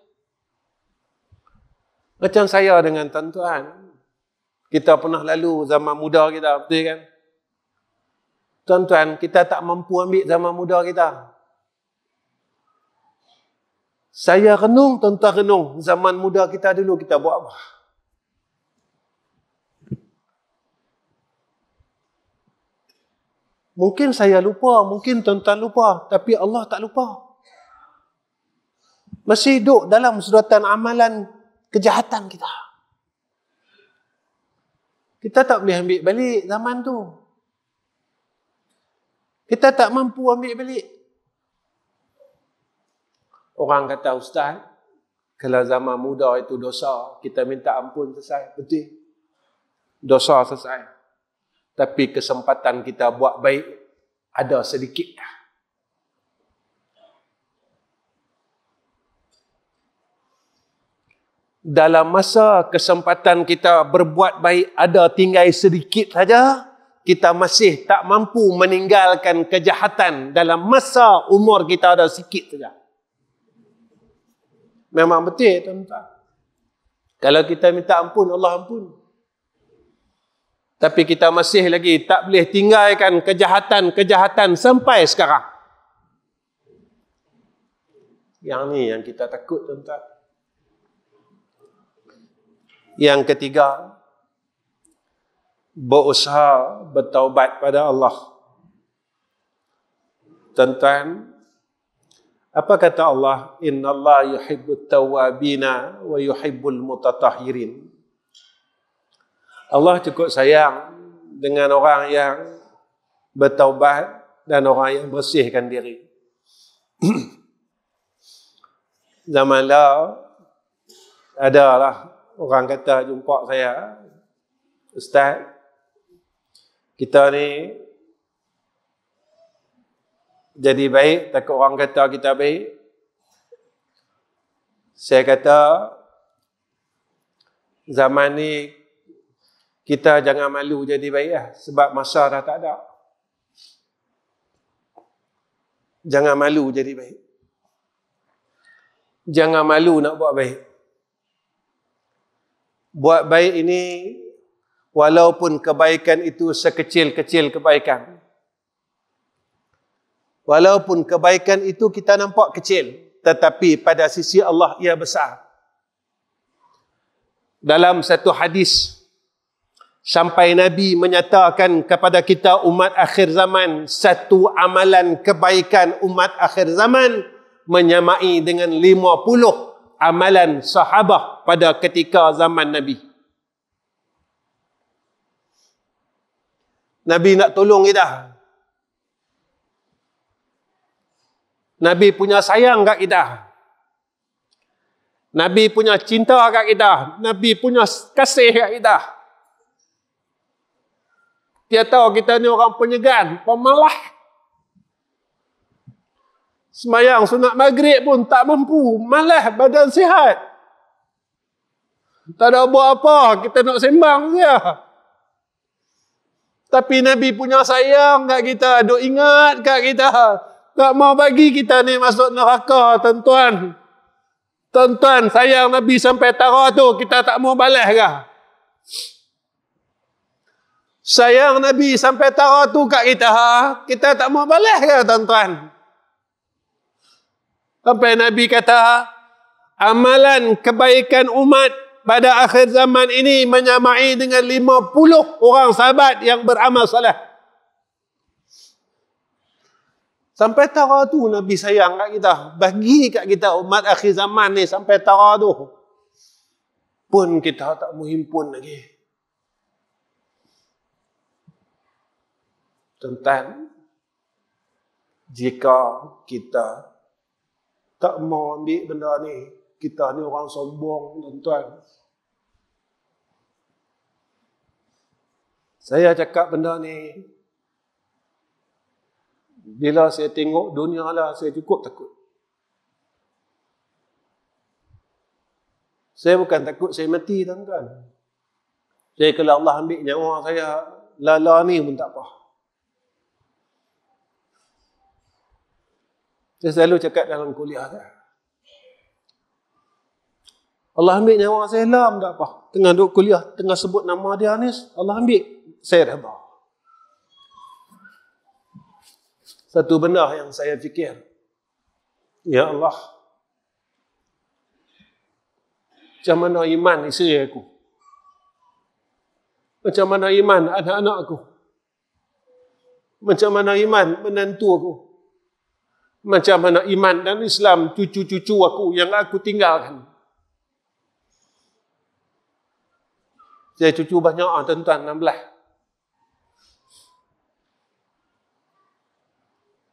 Macam saya dengan tuan-tuan. Kita pernah lalu zaman muda kita, betul kan? Tuan-tuan, kita tak mampu ambil zaman muda kita. Saya renung, tuan-tuan renung. Zaman muda kita dulu kita buat apa? Mungkin saya lupa, mungkin tuan-tuan lupa. Tapi Allah tak lupa. Masih duduk dalam sudatan amalan kejahatan kita. Kita tak boleh ambil balik zaman tu. Kita tak mampu ambil balik. Orang kata, Ustaz, kalau zaman muda itu dosa, kita minta ampun selesai. Betul. dosa selesai. Tapi kesempatan kita buat baik ada sedikit. Dalam masa kesempatan kita berbuat baik ada tinggal sedikit saja, kita masih tak mampu meninggalkan kejahatan dalam masa umur kita ada sikit saja. Memang betul, tuan-tuan. Kalau kita minta ampun, Allah ampun. Tapi kita masih lagi tak boleh tinggalkan kejahatan-kejahatan sampai sekarang. Yang ni yang kita takut, tuan-tuan. Yang ketiga, berusaha bertaubat pada Allah. Tuan-tuan, apa kata Allah? Inna Allah yuhibbut tawabina wa yuhibbul mutatahhirin. Allah cukup sayang dengan orang yang bertaubat dan orang yang bersihkan diri. Zaman lalu adalah orang kata jumpa saya, Ustaz, kita ni jadi baik, takut orang kata kita baik. Saya kata, zaman ni kita jangan malu jadi baik lah, sebab masa dah tak ada. Jangan malu jadi baik. Jangan malu nak buat baik. Buat baik ini, walaupun kebaikan itu sekecil-kecil kebaikan. Walaupun kebaikan itu kita nampak kecil, tetapi pada sisi Allah ia besar. Dalam satu hadis, sampai Nabi menyatakan kepada kita umat akhir zaman, satu amalan kebaikan umat akhir zaman menyamai dengan 50 amalan sahabah pada ketika zaman Nabi. Nabi nak tolong kita. Nabi punya sayang kat kita. Nabi punya cinta kat kita. Nabi punya kasih kat kita. Dia tahu kita ni orang penyegan, pemalas. Semayang sunat maghrib pun tak mampu, malas, badan sihat. Tak ada buat apa, kita nak sembang saja. Tapi Nabi punya sayang kat kita, duk ingat kat kita. Tak mau bagi kita ni masuk neraka, tuan-tuan. Tuan-tuan, sayang Nabi sampai tara tu, kita tak mau balas ke? Sayang Nabi sampai tara tu kat kita tak mau balas ke, tuan-tuan? Sampai Nabi kata, amalan kebaikan umat pada akhir zaman ini menyamai dengan 50 orang sahabat yang beramal soleh. Sampai tara tu Nabi sayang kat kita. Bagi kat kita umat akhir zaman ni sampai tara tu. Pun kita tak mau himpun lagi. Tuan-tuan, jika kita tak mau ambil benda ni, kita ni orang sombong, tuan-tuan. Saya cakap benda ni, bila saya tengok dunia lah, saya cukup takut. Saya bukan takut saya mati, tuan-tuan. Saya kalau Allah ambil nyawa saya, lala ni pun tak apa. Saya selalu cakap dalam kuliah saya, Allah ambil nyawa saya lah, tak apa. Tengah duduk kuliah, tengah sebut nama dia ni, Allah ambil, saya redha. Satu benda yang saya fikir, ya Allah, macam mana iman isteri aku? Macam mana iman anak-anak aku? Macam mana iman menantu aku? Macam mana iman dan Islam cucu-cucu aku yang aku tinggalkan? Saya cucu banyak, tuan-tuan, 16.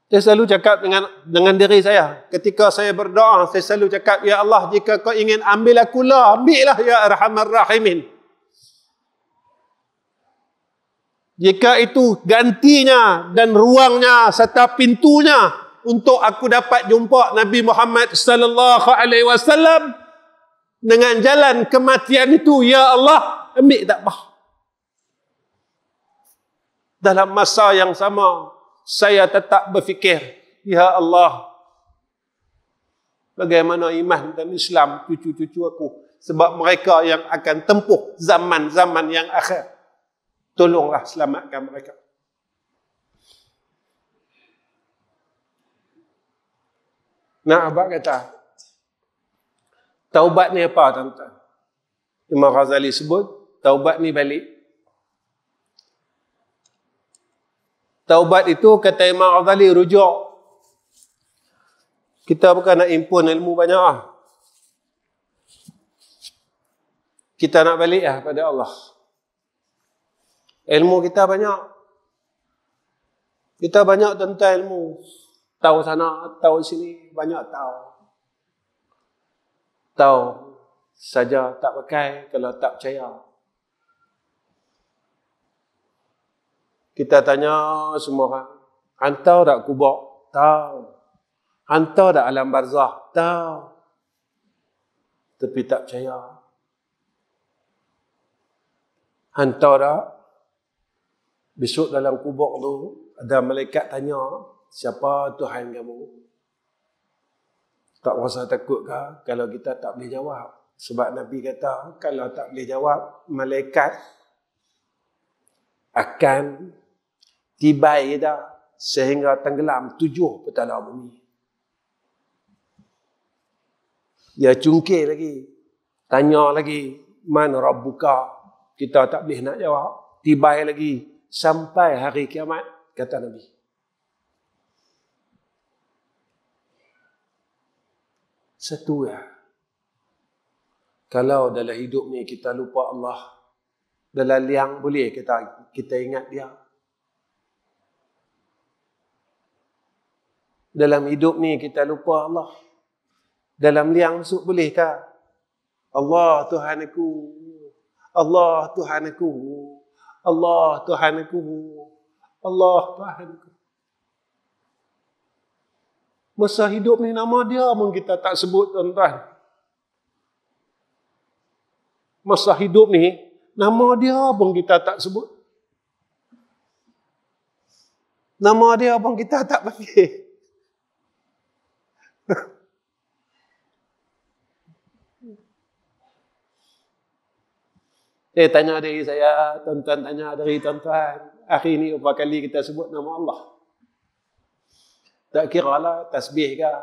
Saya selalu cakap dengan diri saya, ketika saya berdoa, saya selalu cakap, ya Allah, jika kau ingin ambil akulah, ambillah ya Arhamar Rahimin. Jika itu gantinya dan ruangnya serta pintunya untuk aku dapat jumpa Nabi Muhammad sallallahu alaihi wasallam dengan jalan kematian itu, ya Allah, ambil tak apa. Dalam masa yang sama, saya tetap berfikir, ya Allah, bagaimana iman dan Islam cucu-cucu aku, sebab mereka yang akan tempuh zaman-zaman yang akhir. Tolonglah selamatkan mereka. Nah, abang kata, taubat ni apa, tuan-tuan? Imam Ghazali sebut, taubat ni balik. Taubat itu, kata Imam Ghazali, rujuk. Kita bukan nak impun ilmu banyak. Kita nak balik pada Allah. Ilmu kita banyak. Kita banyak tentang ilmu. Tahu sana, tahu sini, banyak tahu. Tahu saja tak pakai kalau tak percaya. Kita tanya semua orang, hantar tak kubur? Tahu. Hantar tak alam barzah? Tahu. Tapi tak percaya. Hantar tak? Besok dalam kubur tu, ada malaikat tanya, siapa Tuhan kamu? Tak rasa takut ke kalau kita tak boleh jawab? Sebab Nabi kata, kalau tak boleh jawab, malaikat akan tibai kita sehingga tenggelam 7 petala bumi. Dia cungkir lagi, tanya lagi, man rabbuka? Kita tak boleh nak jawab. Tibai lagi sampai hari kiamat, kata Nabi. Satu ya. Kalau dalam hidup ni kita lupa Allah, dalam liang boleh kita ingat dia. Dalam hidup ni kita lupa Allah, dalam liang masuk bolehkah? Allah Tuhan aku, Allah Tuhan aku, Allah Tuhan aku, Allah Tuhan aku. Masa hidup ni nama dia pun kita tak sebut, tuan-tuan. Masa hidup ni nama dia pun kita tak sebut. Nama dia pun kita tak panggil. Tanya dari saya, tuan-tuan tanya dari tuan-tuan. Hari ini berapa kali kita sebut nama Allah? Tak kira lah tasbih ke?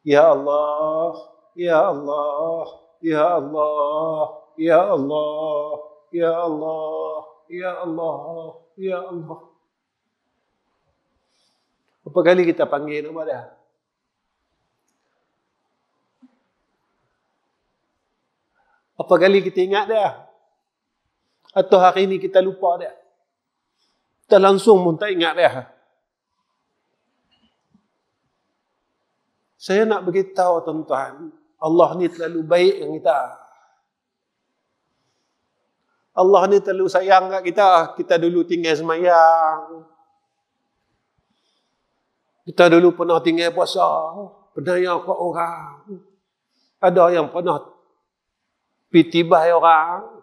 Ya Allah, Ya Allah, Ya Allah, Ya Allah, Ya Allah, Ya Allah, Ya Allah. Berapa kali kita panggil nama dia? Apa kali kita ingat dia? Atau hari ini kita lupa dia? Kita langsung pun tak ingat dia. Saya nak beritahu tuan-tuan, Allah ni terlalu baik dengan kita. Allah ni terlalu sayang kat kita. Kita dulu tinggal semayang. Kita dulu pernah tinggal puasa. Pernah yang kat orang. Ada yang pernah pitibai orang.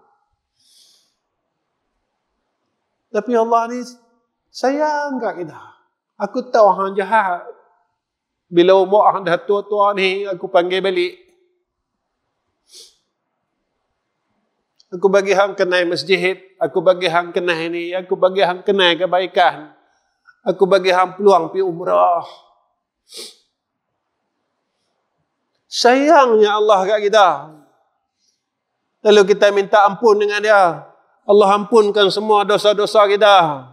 Tapi Allah ni sayang kat kita. Aku tahu orang jahat. Bila umur orang dah tua-tua ni, aku panggil balik. Aku bagi hang kenai masjid. Aku bagi hang kenai ni. Aku bagi hang kenai kebaikan. Aku bagi hang peluang pergi umrah. Sayangnya Allah kat kita. Lalu kita minta ampun dengan dia. Allah ampunkan semua dosa-dosa kita.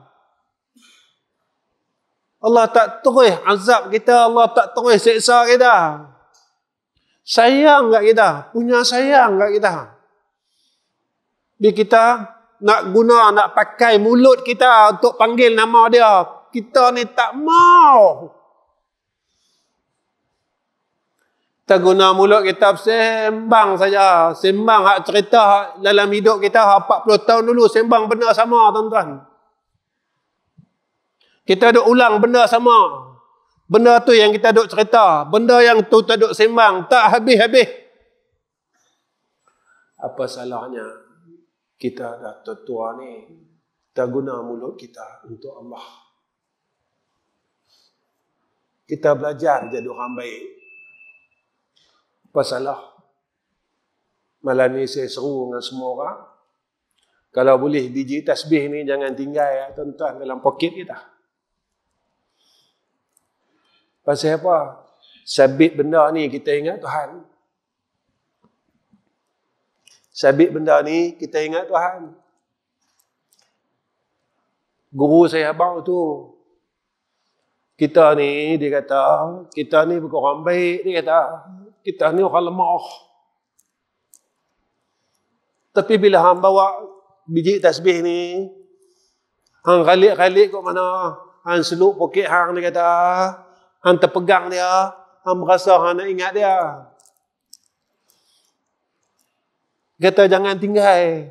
Allah tak terus azab kita. Allah tak terus seksa kita. Sayang kat kita. Punya sayang kat kita. Bila kita nak guna, nak pakai mulut kita untuk panggil nama dia, kita ni tak mau. Kita guna mulut kita sembang saja. Sembang hak cerita hak dalam hidup kita hak 40 tahun dulu. Sembang benda sama, tuan-tuan. Kita duk ulang benda sama. Benda tu yang kita duk cerita. Benda yang tu kita duk sembang. Tak habis-habis. Apa salahnya kita dah tua ni, kita guna mulut kita untuk Allah. Kita belajar jadi orang baik. Apa salah? Malam ni saya seru dengan semua orang. Kalau boleh biji tasbih ni jangan tinggal ya, tuan-tuan, dalam poket kita. Pasal apa? Sabit benda ni kita ingat Tuhan. Sabit benda ni kita ingat Tuhan. Guru saya abang tu, kita ni, dia kata, kita ni bukan orang baik, dia kata, kita ni orang lemah. Tapi bila hang bawa biji tasbih ni, hang galik-galik kat mana, hang seluk poket hang, dia kata, hang terpegang dia, hang merasa hang nak ingat dia. Kata jangan tinggal.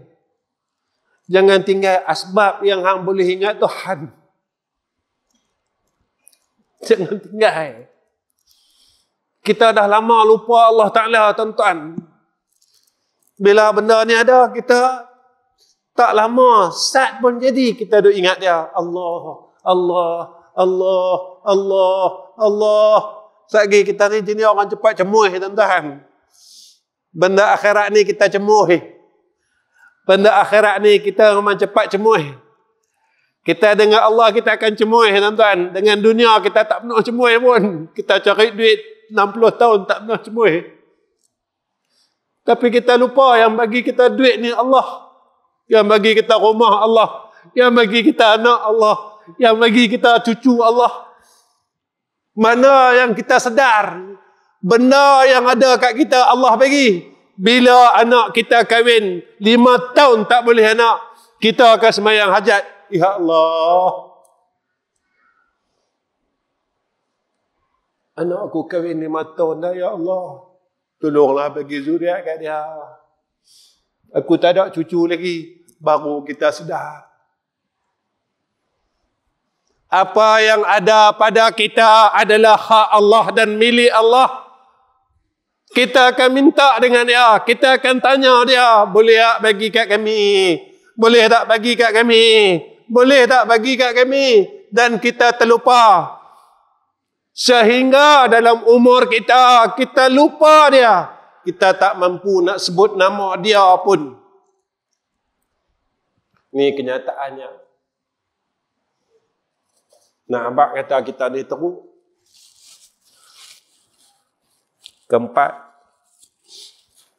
Jangan tinggal asbab yang hang boleh ingat Tuhan. Jangan tinggal. Kita dah lama lupa Allah Ta'ala, tuan-tuan. Bila benda ni ada, kita tak lama, sat pun jadi, kita duk ingat dia. Allah, Allah, Allah, Allah, Allah. Sagi kita ni jenis orang cepat cemuh, tuan-tuan. Benda akhirat ni kita cemuh. Benda akhirat ni kita memang cepat cemuh. Kita dengan Allah kita akan cemuh, tuan-tuan. Dengan dunia kita tak pernah cemuh pun. Kita cari duit 60 tahun tak pernah cemuh. Tapi kita lupa yang bagi kita duit ni Allah. Yang bagi kita rumah Allah. Yang bagi kita anak Allah. Yang bagi kita cucu Allah. Mana yang kita sedar, benda yang ada kat kita Allah bagi. Bila anak kita kahwin 5 tahun tak boleh anak, kita akan sembahyang hajat. Ya Allah, anak aku kahwin 5 tahun dah, ya Allah, tolonglah bagi zuriat kat dia. Aku tak ada cucu lagi. Baru kita sedar apa yang ada pada kita adalah hak Allah dan milik Allah. Kita akan minta dengan dia. Kita akan tanya dia, boleh tak bagi kat kami? Boleh tak bagi kat kami? Boleh tak bagi kat kami? Dan kita terlupa. Sehingga dalam umur kita, kita lupa dia. Kita tak mampu nak sebut nama dia pun. Ini kenyataannya. Nah, abang kata kita ni teruk. Keempat,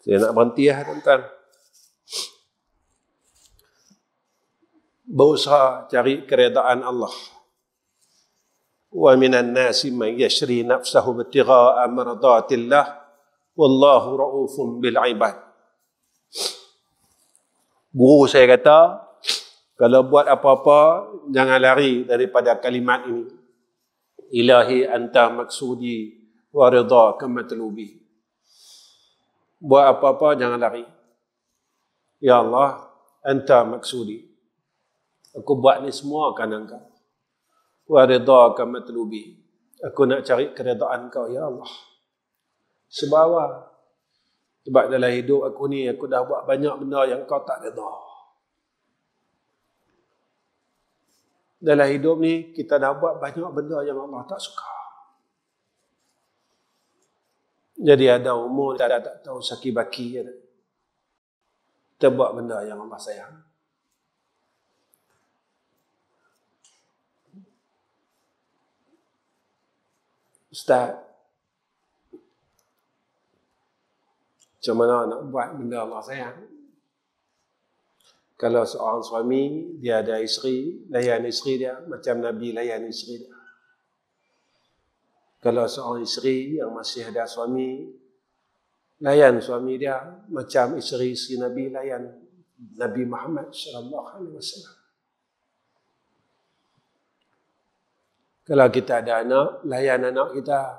saya nak berhenti lah, tuan-tuan. Berusaha cari keredaan Allah. Wa minan nasi man yashri nafsahu ibtigha'a mardatillah wallahu ra'ufun bil ibad. Guru saya kata, kalau buat apa-apa jangan lari daripada kalimat ini. Ilahi anta maksudi wa ridhaka matlubi. Buat apa-apa jangan lari. Ya Allah, anta maksudi. Aku buat ni semua kerana Engkau. Wa ridhaka matlubi. Aku nak cari keredaan Kau, ya Allah. Sebab apa? Sebab dalam hidup aku ni, aku dah buat banyak benda yang Kau tak redha. Dalam hidup ni, kita dah buat banyak benda yang Allah tak suka. Jadi ada umur tak tahu saki baki. Kita buat benda yang Allah sayang. Ustaz, macam mana nak buat benda Allah sayang? Kalau seorang suami, dia ada isteri, layan isteri dia macam Nabi layan isteri dia. Kalau seorang isteri yang masih ada suami, layan suami dia macam isteri-isteri Nabi layan Nabi Muhammad sallallahu alaihi wasallam. Kalau kita ada anak, layan anak kita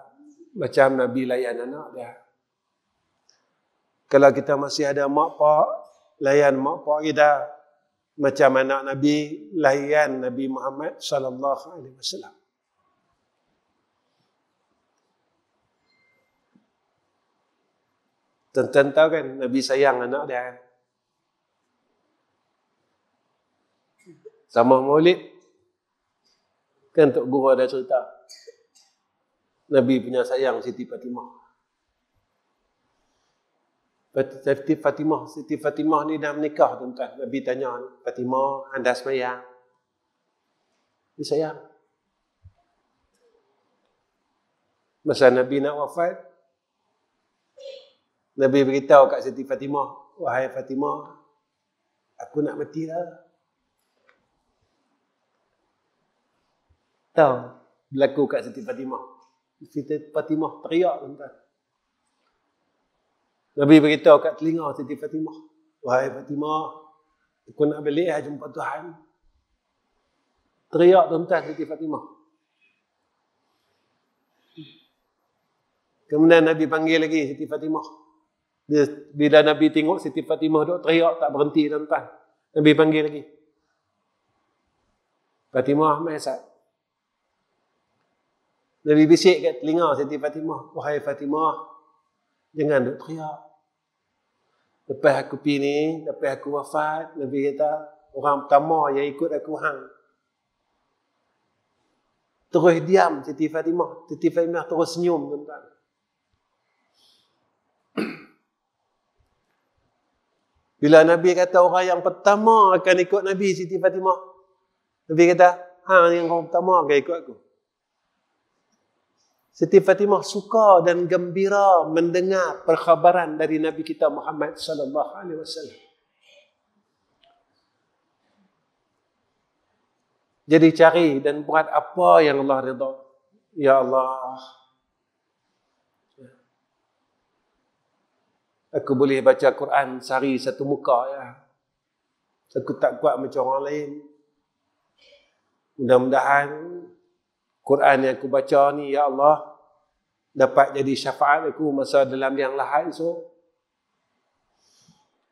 macam Nabi layan anak dia. Kalau kita masih ada mak pak, layan mak pak kita macam anak Nabi, layan Nabi Muhammad sallallahu alaihi wasallam. Tuan-tuan tahu kan Nabi sayang anak dia kan? Sama Maulid kan Tok Guru ada cerita Nabi punya sayang Siti Fatimah. Siti Fatimah ni dah menikah tuan-tuan. Nabi tanya, Fatimah, anda semayang? Dia sayang. Masa Nabi nak wafat, Nabi beritahu kat Siti Fatimah, wahai Fatimah, aku nak mati dah. Tahu berlaku kat Siti Fatimah. Siti Fatimah teriak tuan-tuan. Nabi beritahu kat telinga Siti Fatimah, wahai Fatimah, aku nak balik jumpa Tuhan. Teriak tuan-tuan Siti Fatimah. Kemudian Nabi panggil lagi Siti Fatimah. Bila Nabi tengok Siti Fatimah duk teriak tak berhenti tuan-tuan, Nabi panggil lagi. Fatimah, mai sat. Nabi bisik kat telinga Siti Fatimah, wahai Fatimah, jangan duk teriak. Lepas aku pergi ni, lepas aku wafat, Nabi kata, orang pertama yang ikut aku hang. Terus diam Siti Fatimah. Siti Fatimah terus senyum tuan-tuan. Bila Nabi kata orang yang pertama akan ikut Nabi, Siti Fatimah, Nabi kata, hang yang orang pertama akan ikut aku. Siti Fatimah suka dan gembira mendengar perkhabaran dari Nabi kita Muhammad sallallahu alaihi wasallam. Jadi cari dan buat apa yang Allah redha. Ya Allah, aku boleh baca Quran sehari satu muka ya. Aku tak kuat macam orang lain. Mudah-mudahan Quran yang aku baca ni, ya Allah, dapat jadi syafaat aku masa dalam yang lahat esok.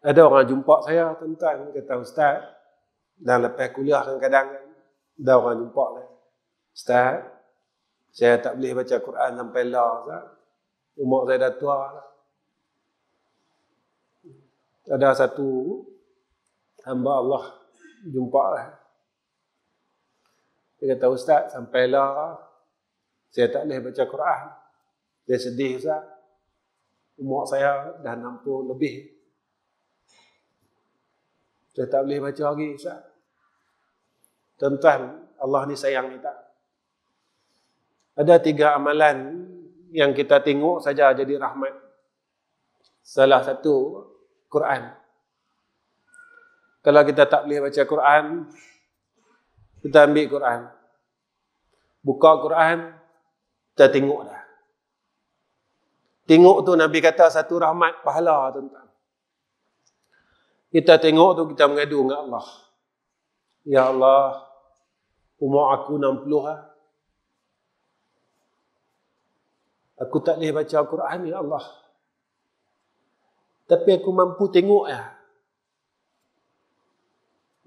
Ada orang jumpa saya, tuan-tuan, kata Ustaz, dan lepas kuliah kadang-kadang ada orang jumpa saya. Ustaz, saya tak boleh baca Quran sampai lah, Ustaz. Umur saya dah tua lah. Ada satu hamba Allah jumpa lah. Dia kata, Ustaz, sampailah saya tak boleh baca Quran. Dia sedih, Ustaz. Umur saya dah 60 lebih. Saya tak boleh baca lagi, Ustaz. Tuan-tuan, Allah ni sayang kita. Ada 3 amalan yang kita tengok saja jadi rahmat. Salah satu, Quran. Kalau kita tak boleh baca Quran, kita ambil Quran. Buka Quran, kita tengok dah. Tengok tu Nabi kata satu rahmat pahala, tuan-tuan. Kita tengok tu kita mengadu dengan Allah. Ya Allah, umur aku 60 lah. Aku tak boleh baca Quran, ya Allah. Tapi aku mampu tengok ya.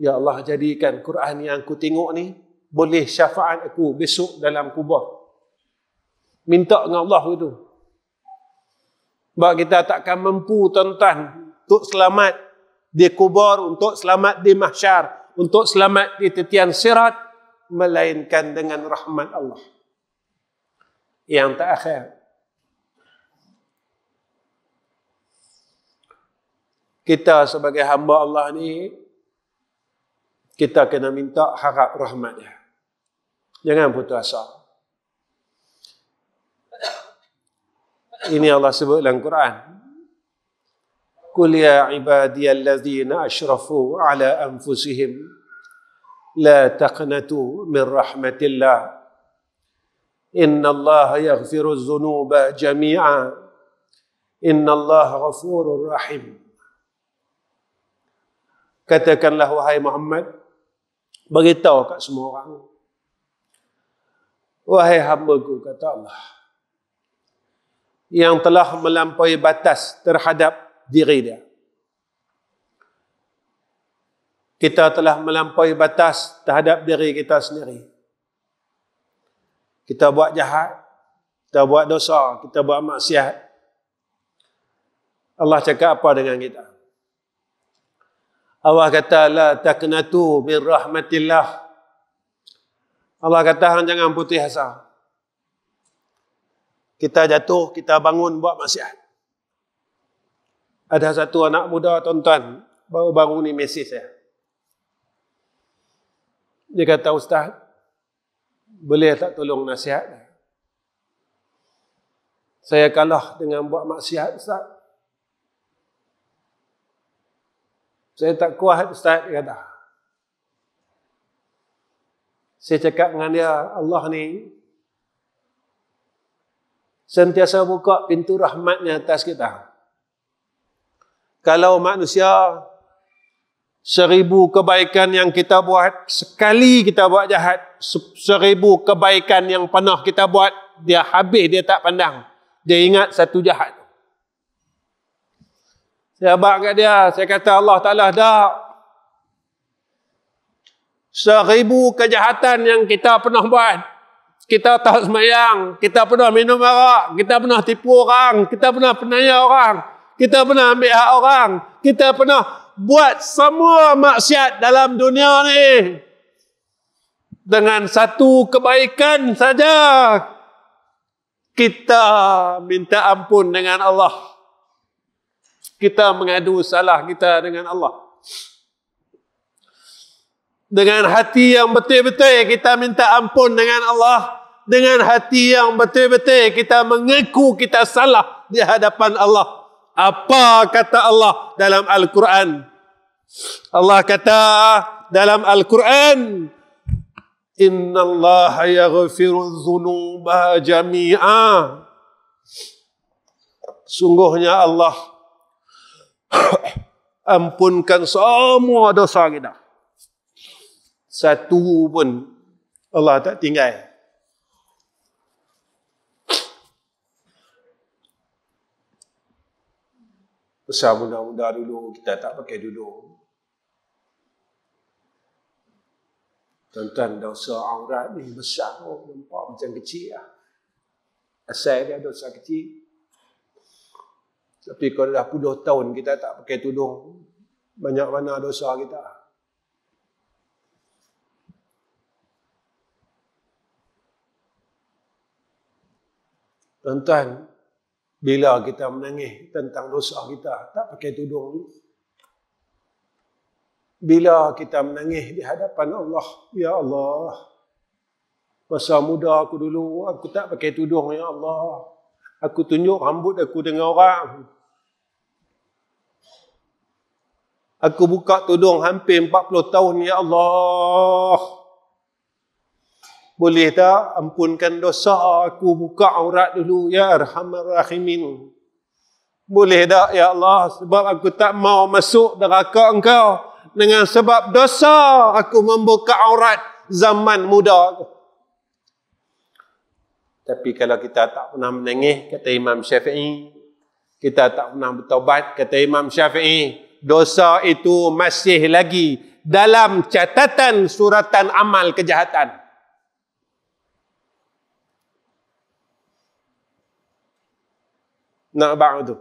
Ya Allah, jadikan Quran yang aku tengok ni boleh syafaat aku besok dalam kubur. Minta dengan Allah itu. Sebab kita takkan mampu, tuan-tuan, untuk selamat di kubur, untuk selamat di mahsyar, untuk selamat di titian sirat, melainkan dengan rahmat Allah. Yang terakhir, kita sebagai hamba Allah ni, kita kena minta harap rahmat dia. Jangan putus asa. Ini Allah sebut dalam Quran. Qul ya ibadiyallazina asyrafu ala anfusihim la taqnatu min rahmatillah. Innallaha yaghfiru dzunuba jami'a. Innallaha ghafurur rahim. Katakanlah wahai Muhammad, beritahu kat semua orang. Wahai hamba-Ku, kata Allah, yang telah melampaui batas terhadap diri dia. Kita telah melampaui batas terhadap diri kita sendiri. Kita buat jahat, kita buat dosa, kita buat maksiat. Allah cakap apa dengan kita? Allah kata, la taqnatu min rahmatillah. Allah kata, hang jangan putus asa. Kita jatuh, kita bangun buat maksiat. Ada satu anak muda, tuan-tuan, baru-baru ni mesej saya. Dia kata, Ustaz, boleh tak tolong nasihat? Saya kalah dengan buat maksiat, Ustaz. Saya tak kuat, Ustaz, dia kata. Saya cakap dengan dia, Allah ni sentiasa buka pintu rahmatnya atas kita. Kalau manusia 1000 kebaikan yang kita buat, sekali kita buat jahat, 1000 kebaikan yang pernah kita buat, dia habis, dia tak pandang. Dia ingat satu jahat. Saya abang kat dia, saya kata Allah Ta'ala dah 1000 kejahatan yang kita pernah buat. Kita tak sembahyang, kita pernah minum arak, kita pernah tipu orang, kita pernah penaya orang, kita pernah ambil hak orang, kita pernah buat semua maksiat dalam dunia ni. Dengan satu kebaikan saja, kita minta ampun dengan Allah. Kita mengadu salah kita dengan Allah. Dengan hati yang betul-betul kita minta ampun dengan Allah. Dengan hati yang betul-betul kita mengaku kita salah di hadapan Allah. Apa kata Allah dalam Al-Quran? Allah kata dalam Al-Quran, Inna Allah yaghfiru dhunuba jami'a. Sungguhnya Allah ampunkan semua dosa kita. Satu pun Allah tak tinggal. Besar muda-muda dulu, kita tak pakai dulu. Tuan-tuan, dosa aurat ni besar. Oh, nampak macam kecil lah. Asal dia dosa kecil. Tapi kalau dah 10 tahun kita tak pakai tudung, banyak mana dosa kita. Tuan-tuan, bila kita menangis tentang dosa kita, tak pakai tudung. Bila kita menangis di hadapan Allah, Ya Allah, masa muda aku dulu, aku tak pakai tudung, Ya Allah. Aku tunjuk rambut aku dengan orang. Aku buka tudung hampir 40 tahun, Ya Allah. Boleh tak ampunkan dosa aku, buka aurat dulu, Ya Arhamar Rahimin. Boleh tak, Ya Allah, sebab aku tak mau masuk neraka Engkau. Dengan sebab dosa aku membuka aurat zaman muda aku. Tapi kalau kita tak pernah menangis, kata Imam Syafi'i, kita tak pernah bertaubat, kata Imam Syafi'i, dosa itu masih lagi dalam catatan suratan amal kejahatan. Nak ba'du.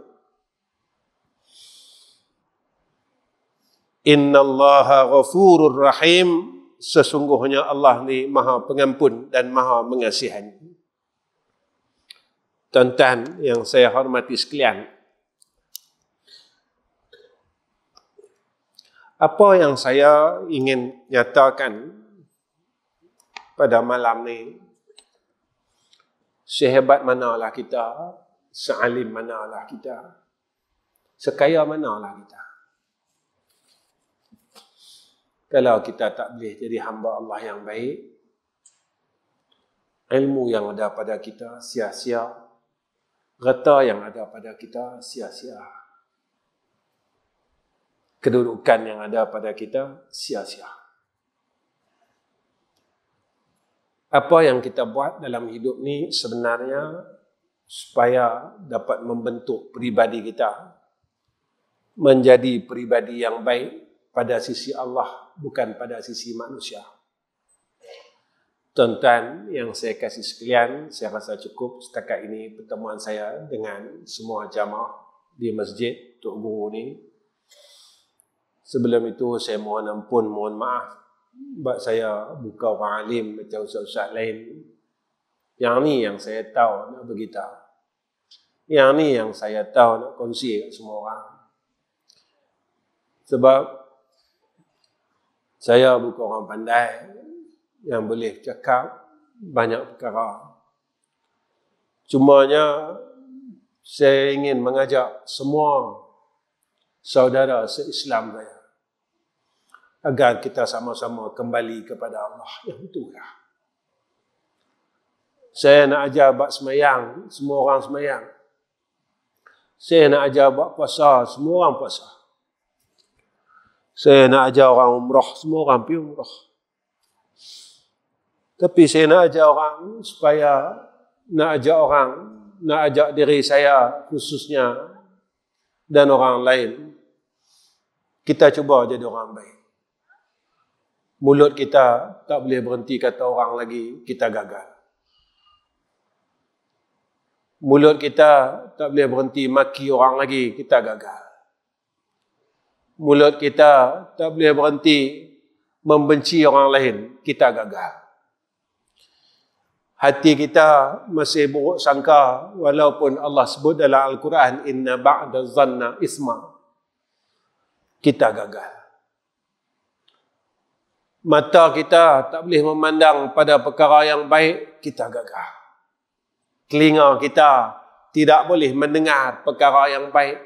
Innallaha ghafurur rahim. Sesungguhnya Allah ni Maha Pengampun dan Maha Mengasihani. Tuan-tuan yang saya hormati sekalian, apa yang saya ingin nyatakan pada malam ni, sehebat manalah kita, sealim manalah kita, sekaya manalah kita, kalau kita tak boleh jadi hamba Allah yang baik, ilmu yang ada pada kita sia-sia, harta yang ada pada kita sia-sia, kedudukan yang ada pada kita sia-sia. Apa yang kita buat dalam hidup ni sebenarnya supaya dapat membentuk pribadi kita, menjadi pribadi yang baik pada sisi Allah, bukan pada sisi manusia. Tuan-tuan yang saya kasih sekalian, saya rasa cukup setakat ini pertemuan saya dengan semua jamaah di masjid Tok Guru ni. Sebelum itu saya mohon ampun, mohon maaf sebab saya bukan orang alim macam ustaz-ustaz lain. Yang ni yang saya tahu nak beritahu. Yang ni yang saya tahu nak kongsi kat semua orang. Sebab saya bukan orang pandai yang boleh cakap banyak perkara. Cumanya saya ingin mengajak semua saudara se-Islam saya agar kita sama-sama kembali kepada Allah yang itulah. Saya nak ajar buat semayang, semua orang semayang. Saya nak ajar buat puasa, semua orang puasa. Saya nak ajar orang umrah, semua orang pergi umrah. Tapi saya nak ajar orang supaya, nak ajak diri saya khususnya dan orang lain, kita cuba jadi orang baik. Mulut kita tak boleh berhenti kata orang lagi, kita gagal. Mulut kita tak boleh berhenti maki orang lagi, kita gagal. Mulut kita tak boleh berhenti membenci orang lain, kita gagal. Hati kita masih buruk sangka, walaupun Allah sebut dalam Al-Quran, inna ba'da zanna isma, kita gagal. Mata kita tak boleh memandang pada perkara yang baik, kita gagal. Telinga kita tidak boleh mendengar perkara yang baik,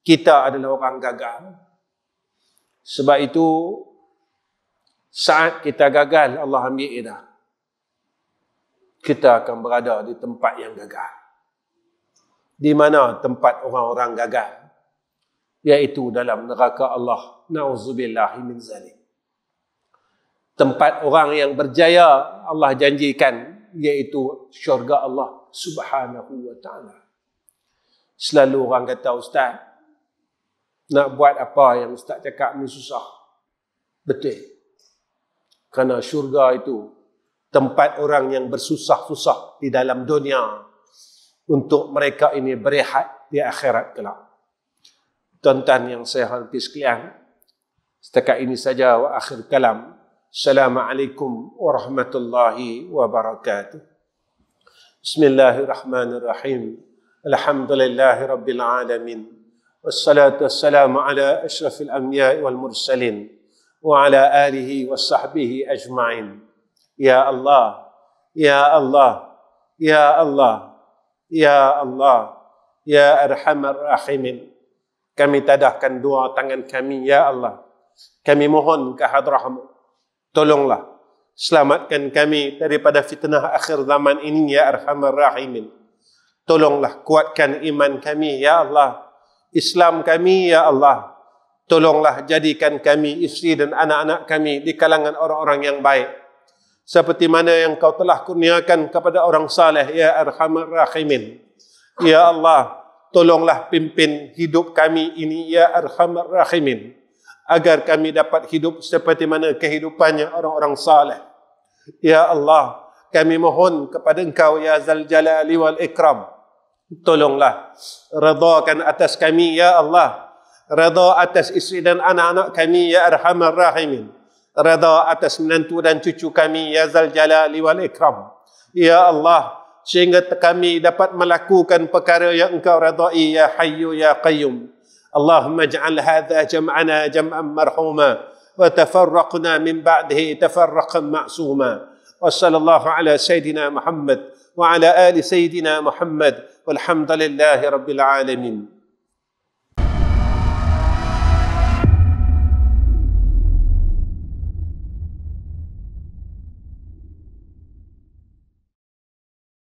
kita adalah orang gagal. Sebab itu, saat kita gagal, Allah ambil kita. Kita akan berada di tempat yang gagal. Di mana tempat orang-orang gagal? Iaitu dalam neraka Allah. Na'udzubillahi min zalik. Tempat orang yang berjaya, Allah janjikan, iaitu syurga Allah subhanahu wa ta'ala. Selalu orang kata, Ustaz, nak buat apa yang Ustaz cakap ni susah. Betul. Kerana syurga itu tempat orang yang bersusah-susah di dalam dunia untuk mereka ini berehat di akhirat kelak. Tuan-tuan yang saya hormati sekalian, setakat ini saja wa akhir kalam. Assalamualaikum warahmatullahi wabarakatuh. Bismillahirrahmanirrahim. Alhamdulillahi rabbil alamin. Wassalatu wassalamu ala ashrafil anbiya'i wal mursalin wa ala alihi wa sahbihi ajma'in. Ya Allah, Ya Allah, Ya Allah, Ya Allah, Ya Arhamar Rahimin. Kami tadahkan dua tangan kami, Ya Allah. Kami mohon ke hadrah-Mu, tolonglah selamatkan kami daripada fitnah akhir zaman ini, Ya Arhamar Rahimin. Tolonglah kuatkan iman kami, Ya Allah. Islam kami, Ya Allah. Tolonglah jadikan kami, isteri dan anak-anak kami di kalangan orang-orang yang baik, seperti mana yang Kau telah kurniakan kepada orang saleh, Ya Arhamar Rahimin. Ya Allah, tolonglah pimpin hidup kami ini, Ya Arhamar Rahimin, agar kami dapat hidup seperti mana kehidupannya orang-orang saleh. Ya Allah, kami mohon kepada Engkau, Ya Zal Jalali wal Ikram, tolonglah redakan atas kami, Ya Allah. Reda atas isteri dan anak-anak kami, Ya Arhamar Rahimin. Reda atas menantu dan cucu kami, Ya Zal Jalali wal Ikram. Ya Allah, sehingga kami dapat melakukan perkara yang Engkau redai, Ya Hayyu Ya Qayyum. Allahumma ja'al hadha jam'ana jam'an marhuma wa tafarraqna min ba'dihi tafarraqan ma'suma. Wa sallallahu ala Sayyidina Muhammad wa ala ali Sayyidina Muhammad walhamdulillahi rabbil alamin.